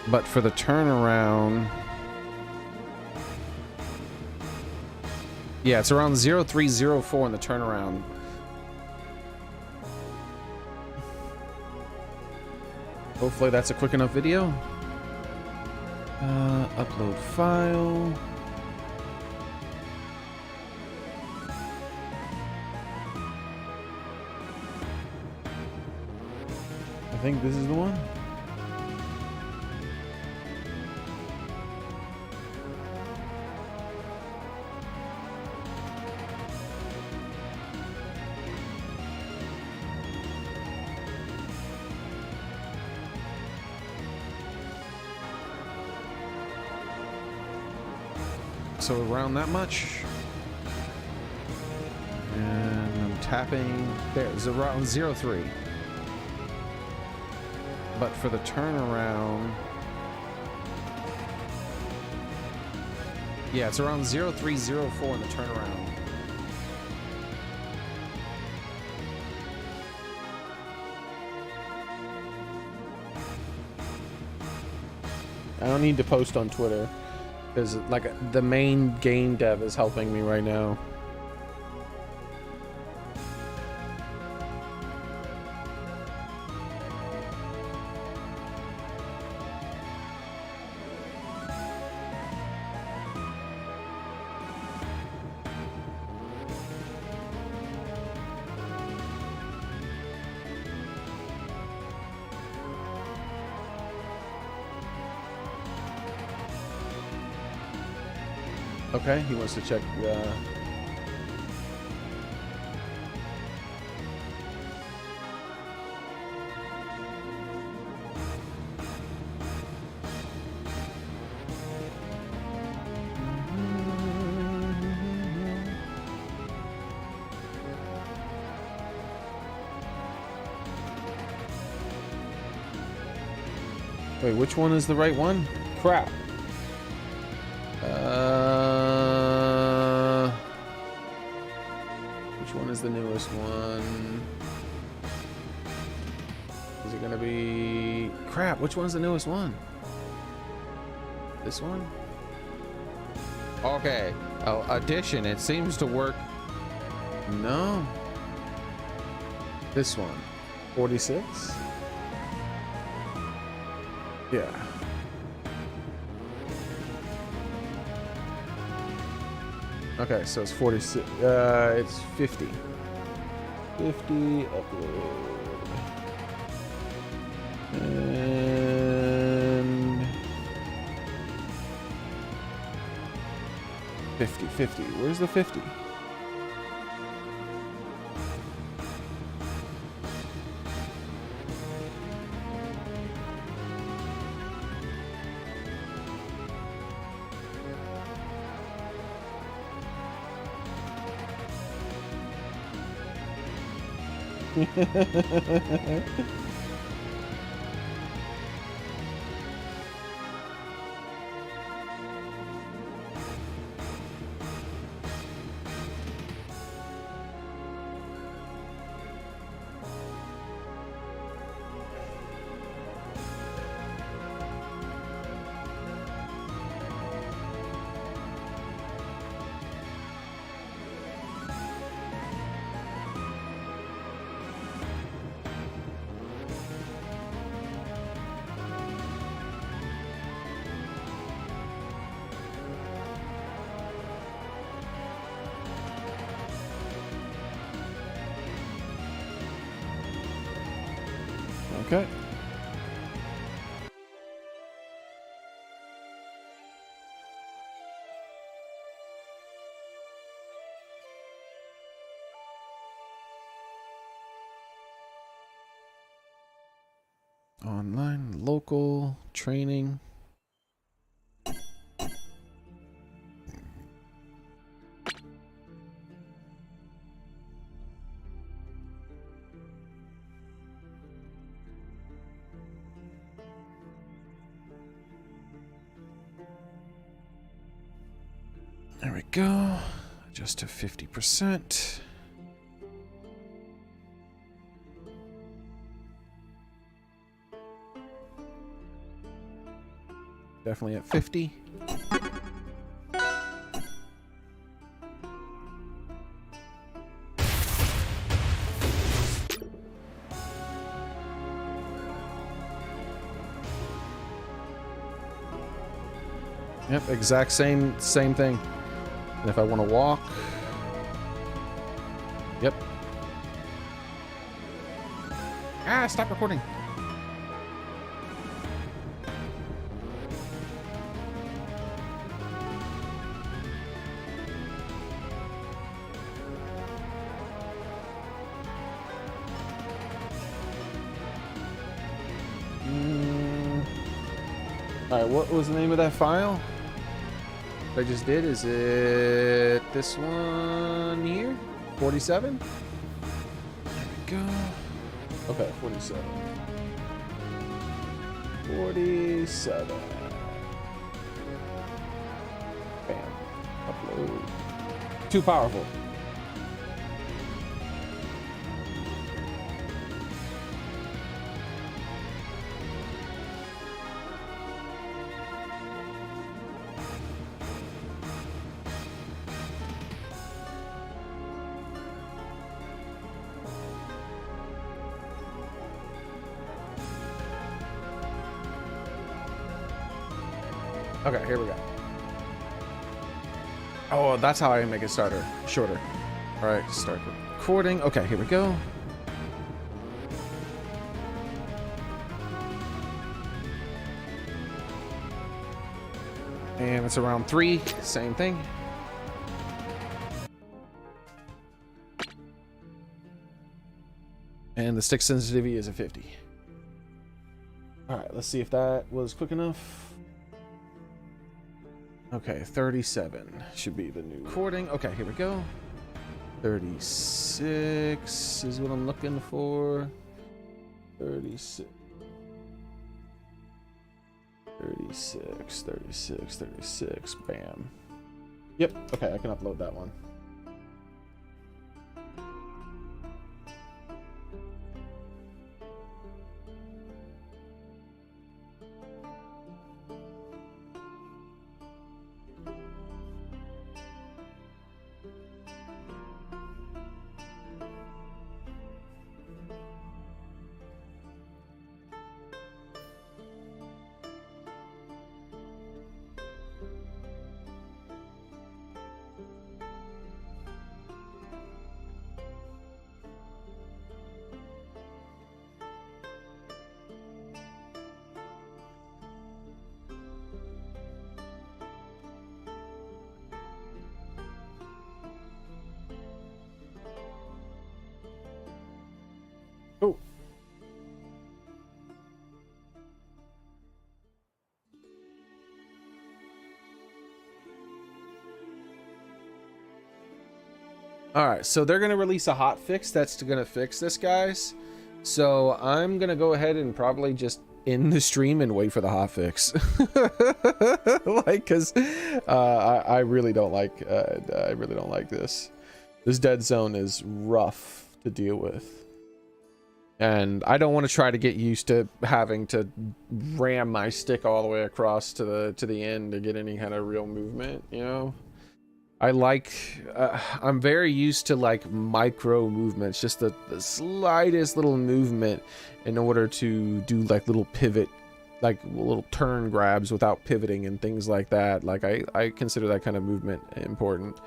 But for the turnaround. Yeah, it's around 0.304 in the turnaround. Hopefully that's a quick enough video. Upload file. I think this is the one. So around that much. And I'm tapping. There's around 0.3. But for the turnaround. Yeah, it's around 0.304 in the turnaround. I don't need to post on Twitter. Because, like, the main game dev is helping me right now. Okay, he wants to check Wait, which one is the right one? Crap. Which one is the newest one? Is it gonna be... Crap, which one's the newest one? This one? Okay. Oh, addition. It seems to work. No. This one. 46? Yeah. Okay, so it's 46. It's 50. 50 upload. And 50, 50. Where's the 50? Okay. Online, local, training. There we go. Adjust to 50%. Definitely at 50. Yep, exact same thing. And if I want to walk, yep. Ah, stop recording. All right, what was the name of that file? What I just did, is it this one here? 47? There we go. Okay, 47. 47. Bam. Upload. Too powerful. Okay, here we go. Oh, that's how I make it shorter. All right, start recording. Okay, here we go. And it's around 3, same thing. And the stick sensitivity is a 50. All right, let's see if that was quick enough. Okay, 37 should be the new recording. Okay, here we go. 36 is what I'm looking for. 36. 36, 36, 36. Bam. Yep, okay, I can upload that one. All right, so they're gonna release a hot fix that's gonna fix this, guys. So I'm gonna go ahead and probably just end the stream and wait for the hot fix. Like, cause I really don't like this. This dead zone is rough to deal with, and I don't want to try to get used to having to ram my stick all the way across to the end to get any kind of real movement, you know. I'm very used to like micro movements, just the slightest little movement in order to do like little pivot, like little turn grabs without pivoting and things like that. Like I consider that kind of movement important.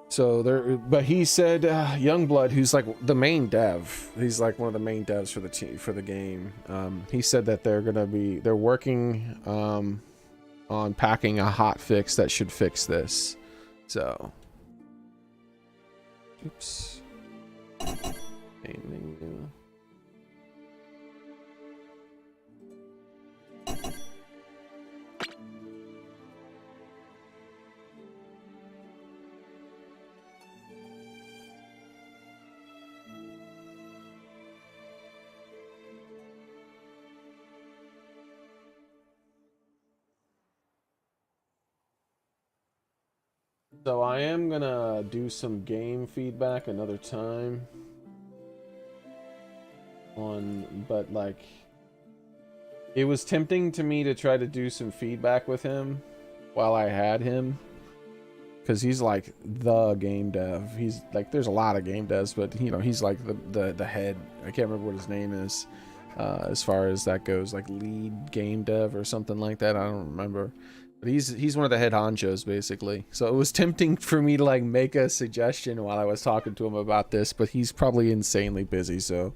So but he said Youngblood, who's like the main dev, he's like one of the main devs for the team, for the game. He said that they're working on packing a hot fix that should fix this. So, oops. So I am gonna do some game feedback another time but like, it was tempting to me to try to do some feedback with him while I had him, because he's like the game dev. He's like, there's a lot of game devs, but you know, he's like the head. I can't remember what his name is as far as that goes, like lead game dev or something like that. I don't remember. But he's one of the head honchos, basically. So it was tempting for me to like make a suggestion while I was talking to him about this, but he's probably insanely busy, so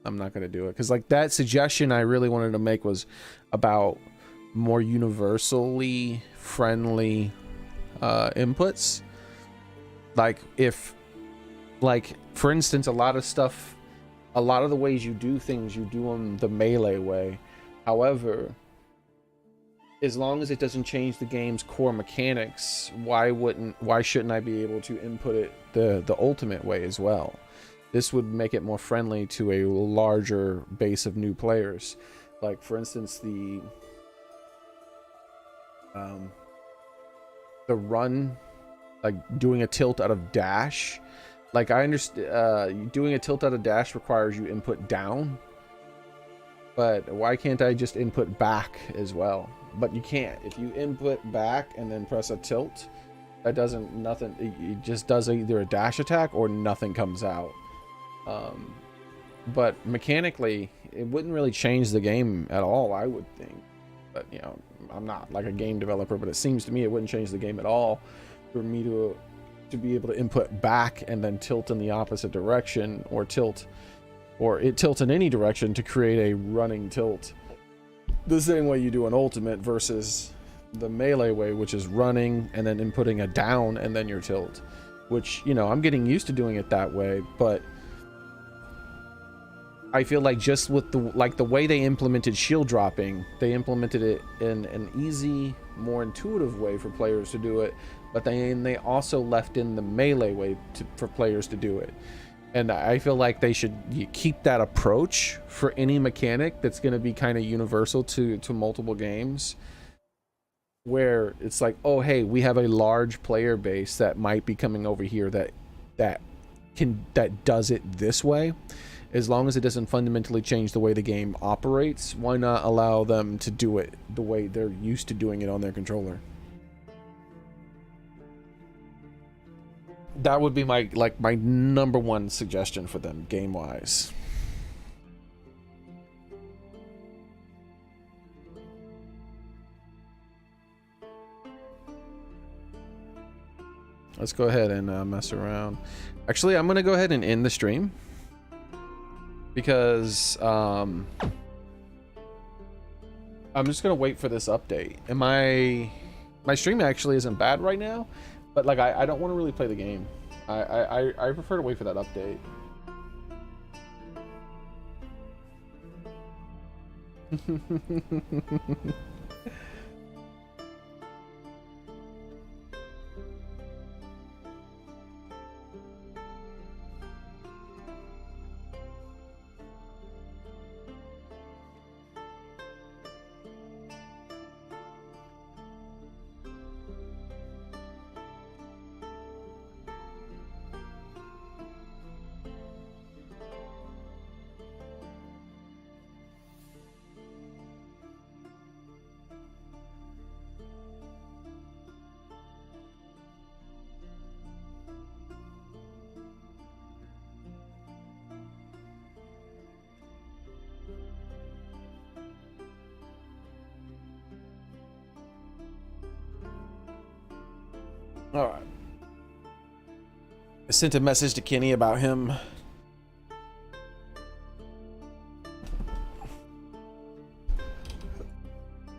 I'm not gonna do it. Because like that suggestion I really wanted to make was about more universally friendly inputs. Like if, like for instance, a lot of the ways you do things, you do them the melee way. However, as long as it doesn't change the game's core mechanics, why shouldn't I be able to input it the ultimate way as well? This would make it more friendly to a larger base of new players. Like for instance, the run, like doing a tilt out of dash. Like I understand doing a tilt out of dash requires you input down, but why can't I just input back as well? But you can't. If you input back and then press a tilt, that doesn't nothing. It just does either a dash attack or nothing comes out. But mechanically, it wouldn't really change the game at all, I would think. But you know, I'm not like a game developer, but it seems to me it wouldn't change the game at all for me to be able to input back and then tilt in the opposite direction, or it tilts in any direction to create a running tilt. The same way you do an ultimate versus the melee way, which is running and then inputting a down and then your tilt, which, you know, I'm getting used to doing it that way, but I feel like just with the way they implemented shield dropping, they implemented it in an easy, more intuitive way for players to do it, but they also left in the melee way for players to do it. And I feel like they should keep that approach for any mechanic that's going to be kind of universal to multiple games, where it's like, oh hey, we have a large player base that might be coming over here that does it this way. As long as it doesn't fundamentally change the way the game operates, why not allow them to do it the way they're used to doing it on their controller? That would be my number one suggestion for them, game wise. Let's go ahead and mess around. Actually, I'm gonna go ahead and end the stream, because I'm just gonna wait for this update. And my stream actually isn't bad right now, but like I don't want to really play the game. I prefer to wait for that update. All right. I sent a message to Kenny about him.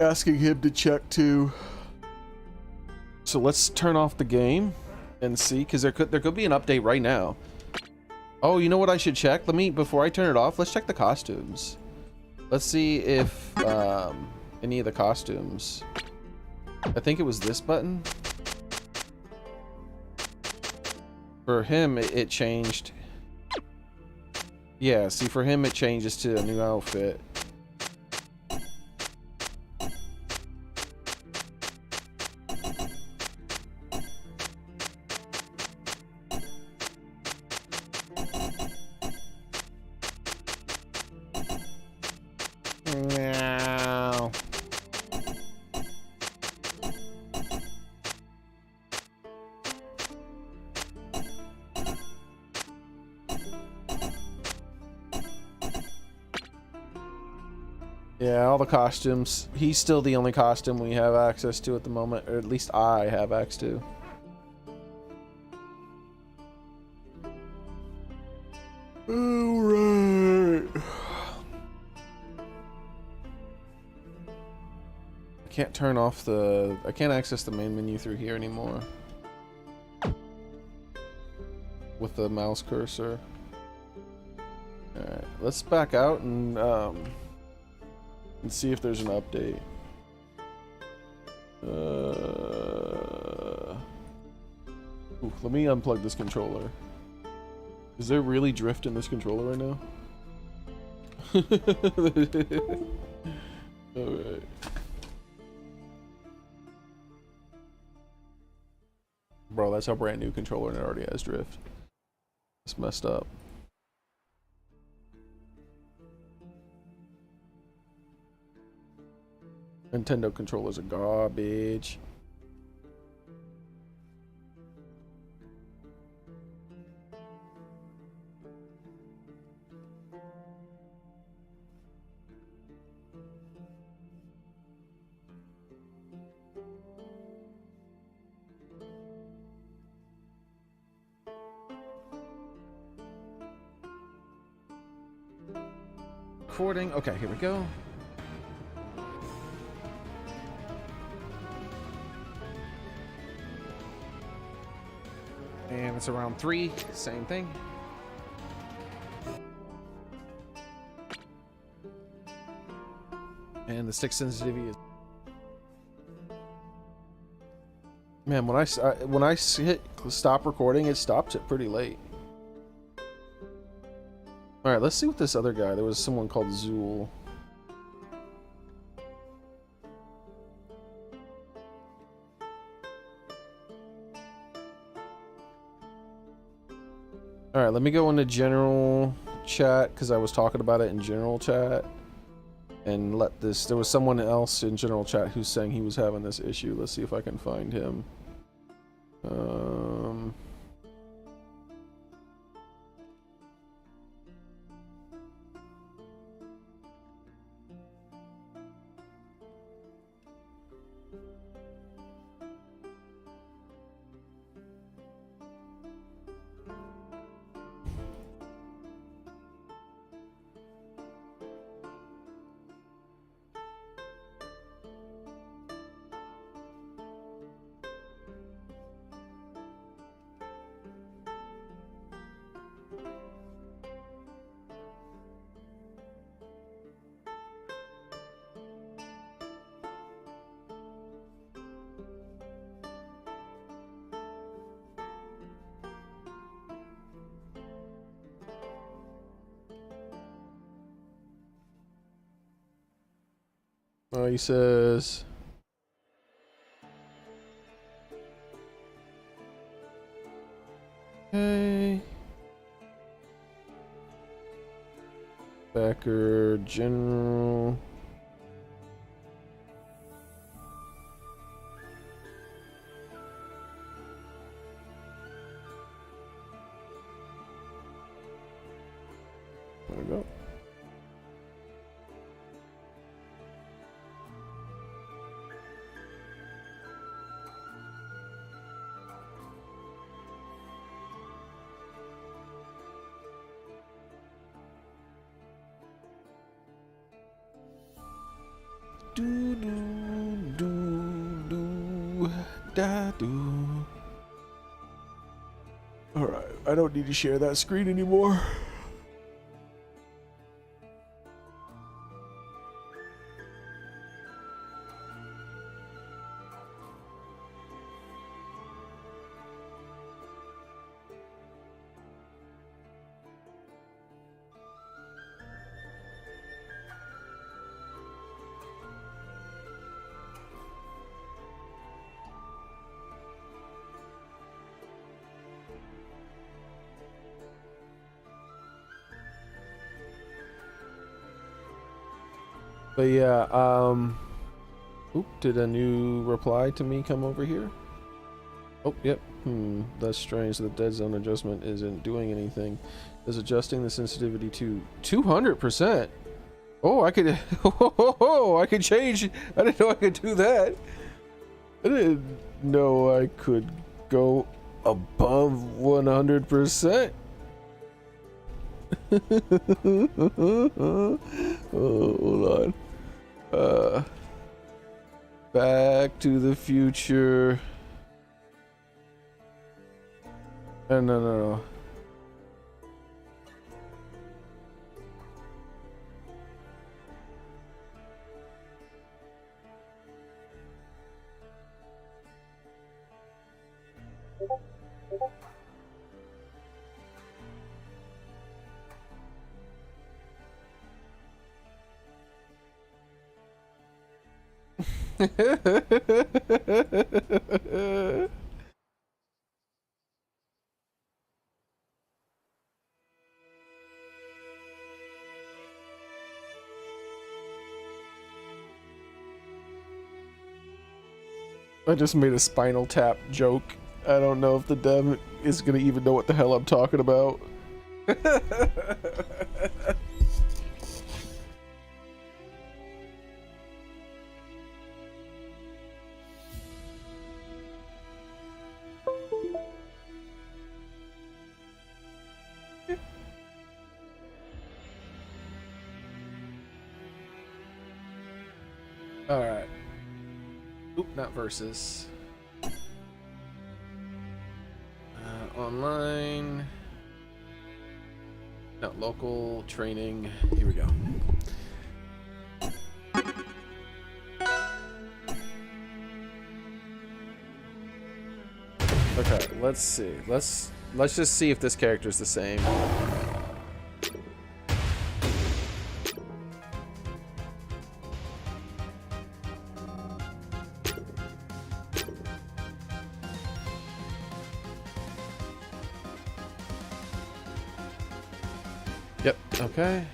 Asking him to check too. So let's turn off the game and see, because there could be an update right now. Oh, you know what I should check? Before I turn it off, let's check the costumes. Let's see if any of the costumes. I think it was this button. For him, it changed. Yeah, see, for him, it changes to a new outfit. Meow. Yeah, all the costumes. He's still the only costume we have access to at the moment, or at least I have access to. Alright. I can't turn off the... I can't access the main menu through here anymore. With the mouse cursor. Alright, let's back out and see if there's an update. Ooh, let me unplug this controller. Is there really drift in this controller right now? Alright. Bro, that's a brand new controller and it already has drift. It's messed up. Nintendo controllers are garbage. Recording. Okay, here we go. And it's around 3, same thing. And the stick sensitivity is... Man, when I hit stop recording, it stops it pretty late. Alright, let's see what this other guy... There was someone called Zool. Alright, let me go into general chat, because I was talking about it in general chat. And let this... There was someone else in general chat who's saying he was having this issue. Let's see if I can find him. He says... Hey. Backer, general... There we go. do do do do da do. All right, I don't need to share that screen anymore. But yeah, oop, did a new reply to me come over here? Oh, yep. That's strange. The dead zone adjustment isn't doing anything. Is adjusting the sensitivity to 200%. Oh, I could. Oh, I could change. I didn't know I could do that. I didn't know I could go above 100%. Oh, hold on. Back to the Future. No. I just made a Spinal Tap joke. I don't know if the dev is gonna even know what the hell I'm talking about. Alright. Oop, not versus. Online. No, local training. Here we go. Okay, let's see. Let's just see if this character's the same. Yep, okay.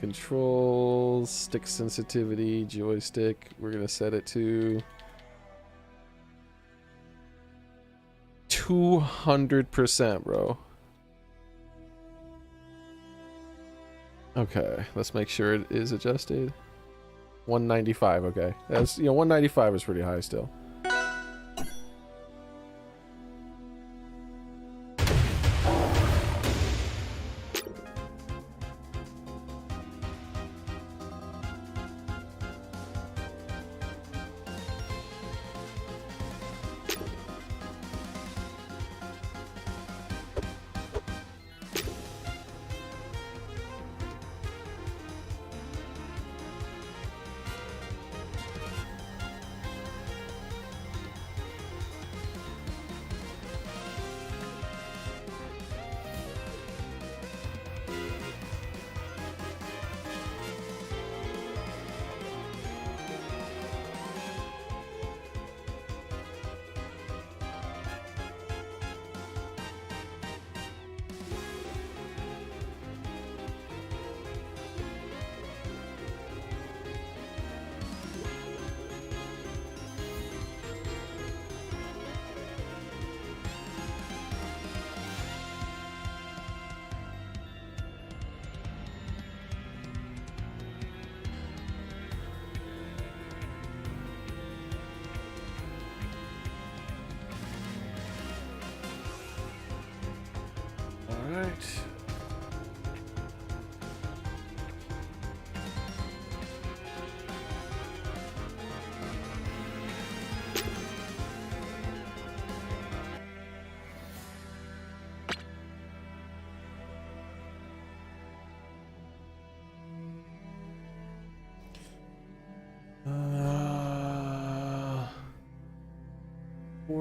Controls, stick sensitivity, joystick. We're gonna set it to 200%, bro. Okay, let's make sure it is adjusted. 195, okay. That's, 195 is pretty high still.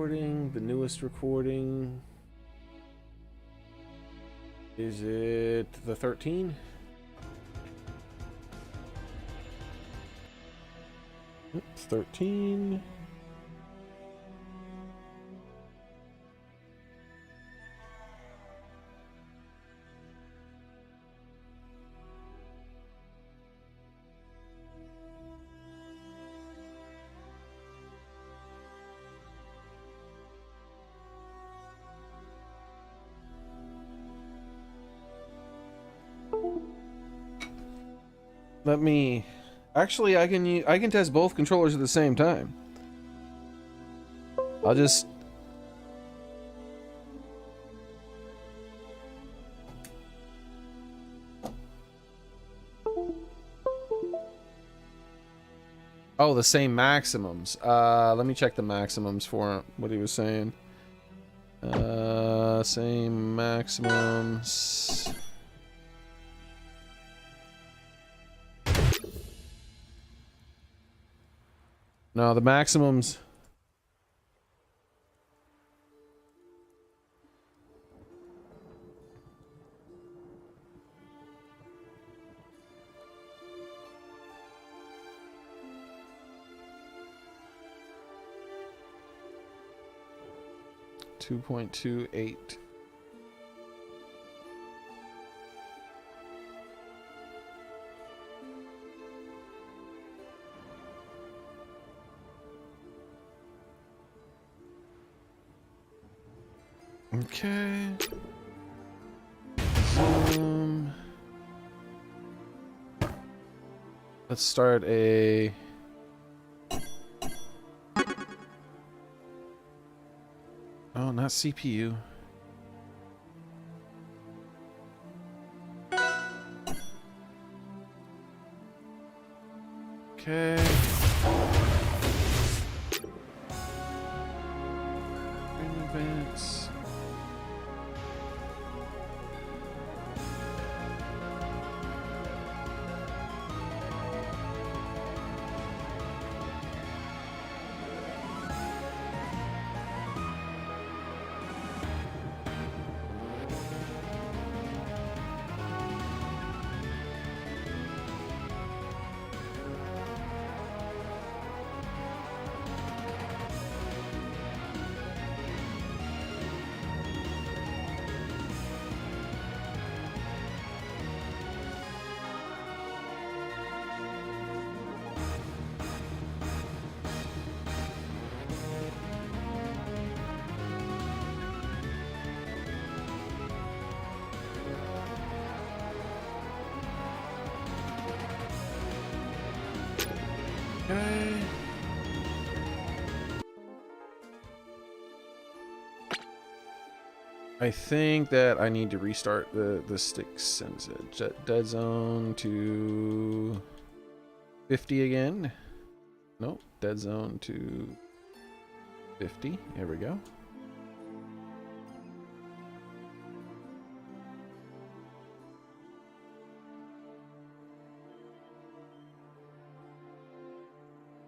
recording, the newest recording. Is it the 13? It's 13. Let me actually I can test both controllers at the same time. I'll just Oh, the same maximums. Let me check the maximums for what he was saying. Same maximums. No, the maximums. $2.28. Okay. Let's start a... Oh, not CPU. Okay. Advance. Okay. I think that I need to restart the stick sends it dead zone to 50 again. Nope, dead zone to 50. There we go.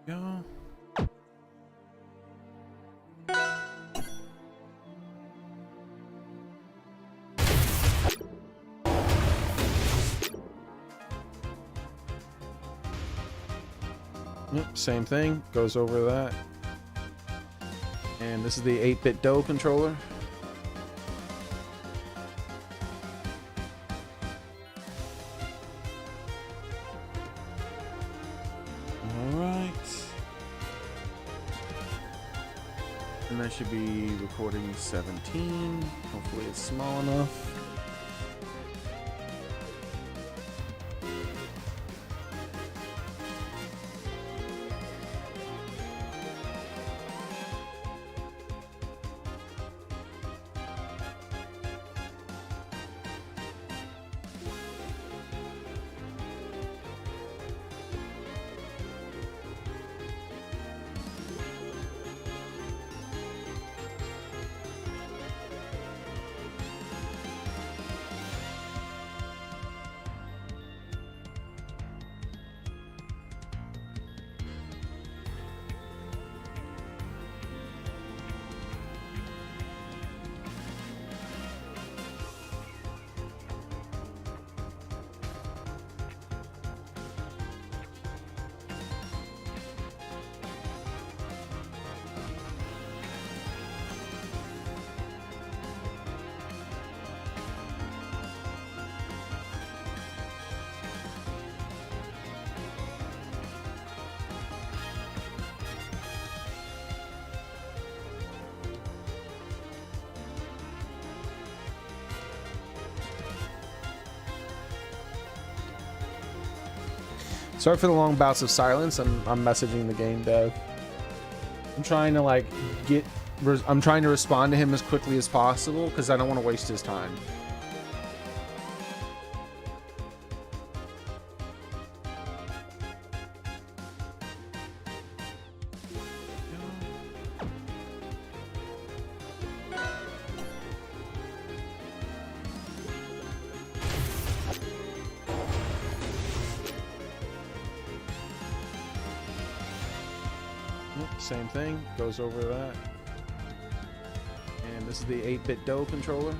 Go. Yep, same thing, goes over that. And this is the 8-bit DOE controller. Alright. And that should be recording 17. Hopefully it's small enough. Sorry for the long bouts of silence. I'm messaging the game dev. I'm trying to like I'm trying to respond to him as quickly as possible because I don't want to waste his time. Same thing, goes over that. And this is the 8-bit DOE controller.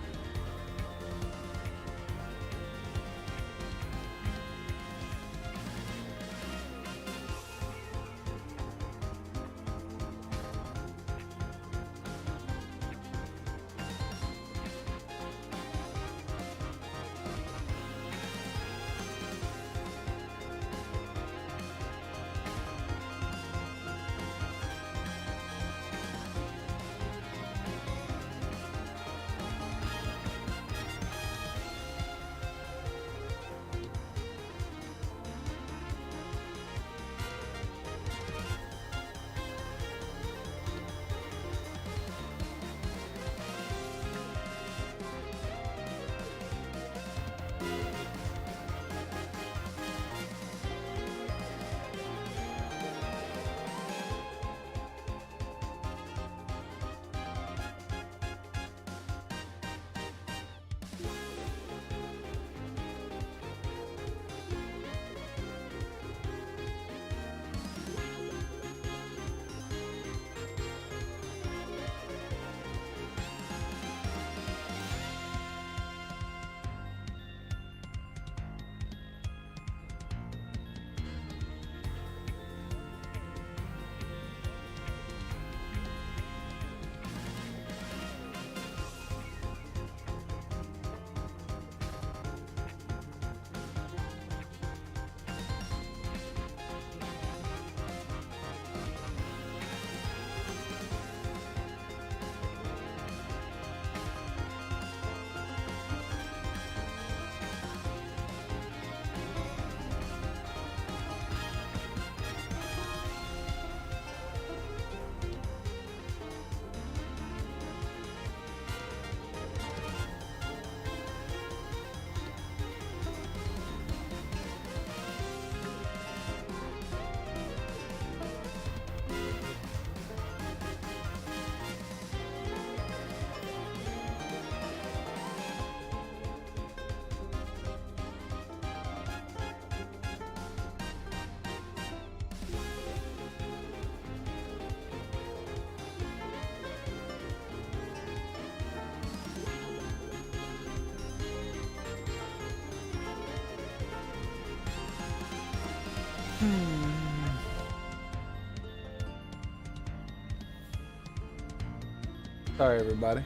Sorry, everybody.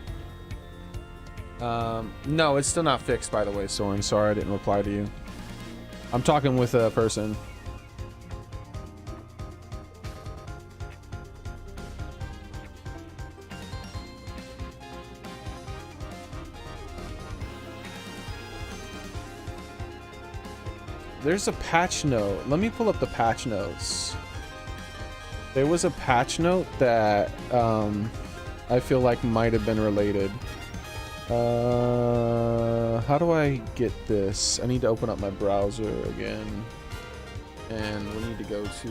No, it's still not fixed, by the way, Soren. Sorry I didn't reply to you. I'm talking with a person. There's a patch note. Let me pull up the patch notes. There was a patch note that I feel like might have been related. How do I get this? I need to open up my browser again. And we need to go to...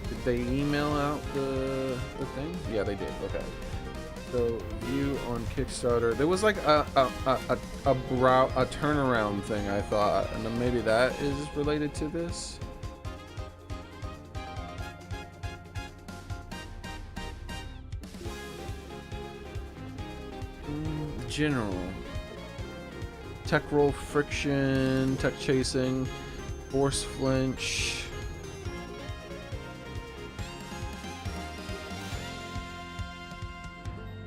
Did they email out the thing? Yeah, they did. Okay. So view on Kickstarter. There was like a turnaround thing, I thought, and then maybe that is related to this. General. Tech roll friction, tech chasing, force flinch.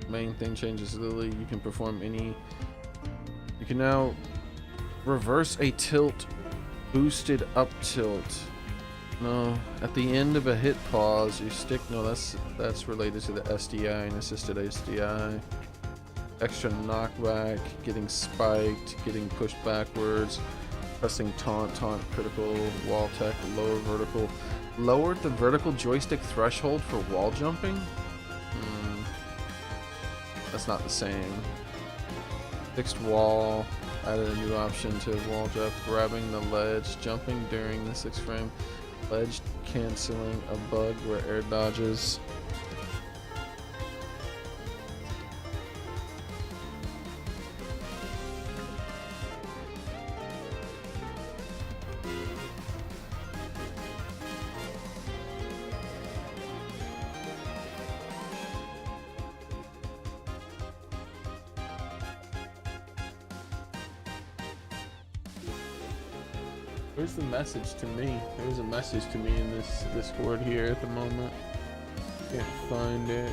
Main thing changes Lily. You can perform any. You can now reverse a tilt, boosted up tilt. No, at the end of a hit pause, you stick. No, that's related to the SDI and assisted SDI. Extra knockback, getting spiked, getting pushed backwards. Pressing taunt, critical, wall tech, lower vertical. Lowered the vertical joystick threshold for wall jumping? That's not the same. Fixed wall. Added a new option to wall jump. Grabbing the ledge. Jumping during the 6th frame. Ledge canceling a bug where air dodges. Where's the message to me? There's a message to me in this Discord here at the moment. Can't find it.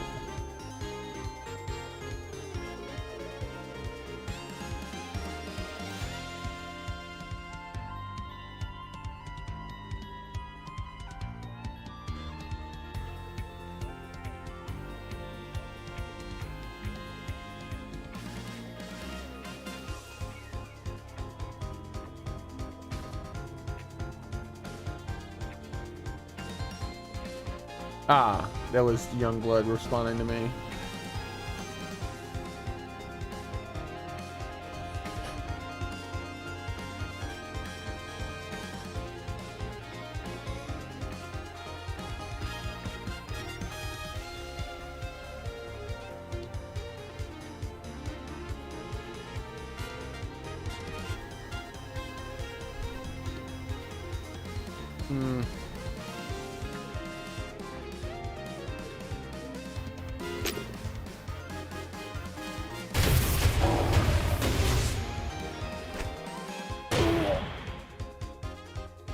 Ah, that was Youngblood responding to me.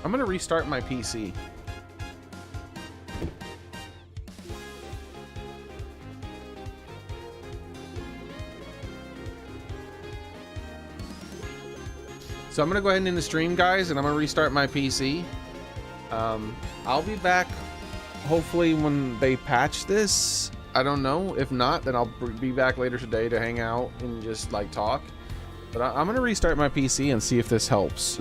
I'm gonna restart my PC. So I'm gonna go ahead and end the stream, guys, and I'm gonna restart my PC. I'll be back hopefully when they patch this. I don't know. If not, then I'll be back later today to hang out and just like talk. But I'm gonna restart my PC and see if this helps.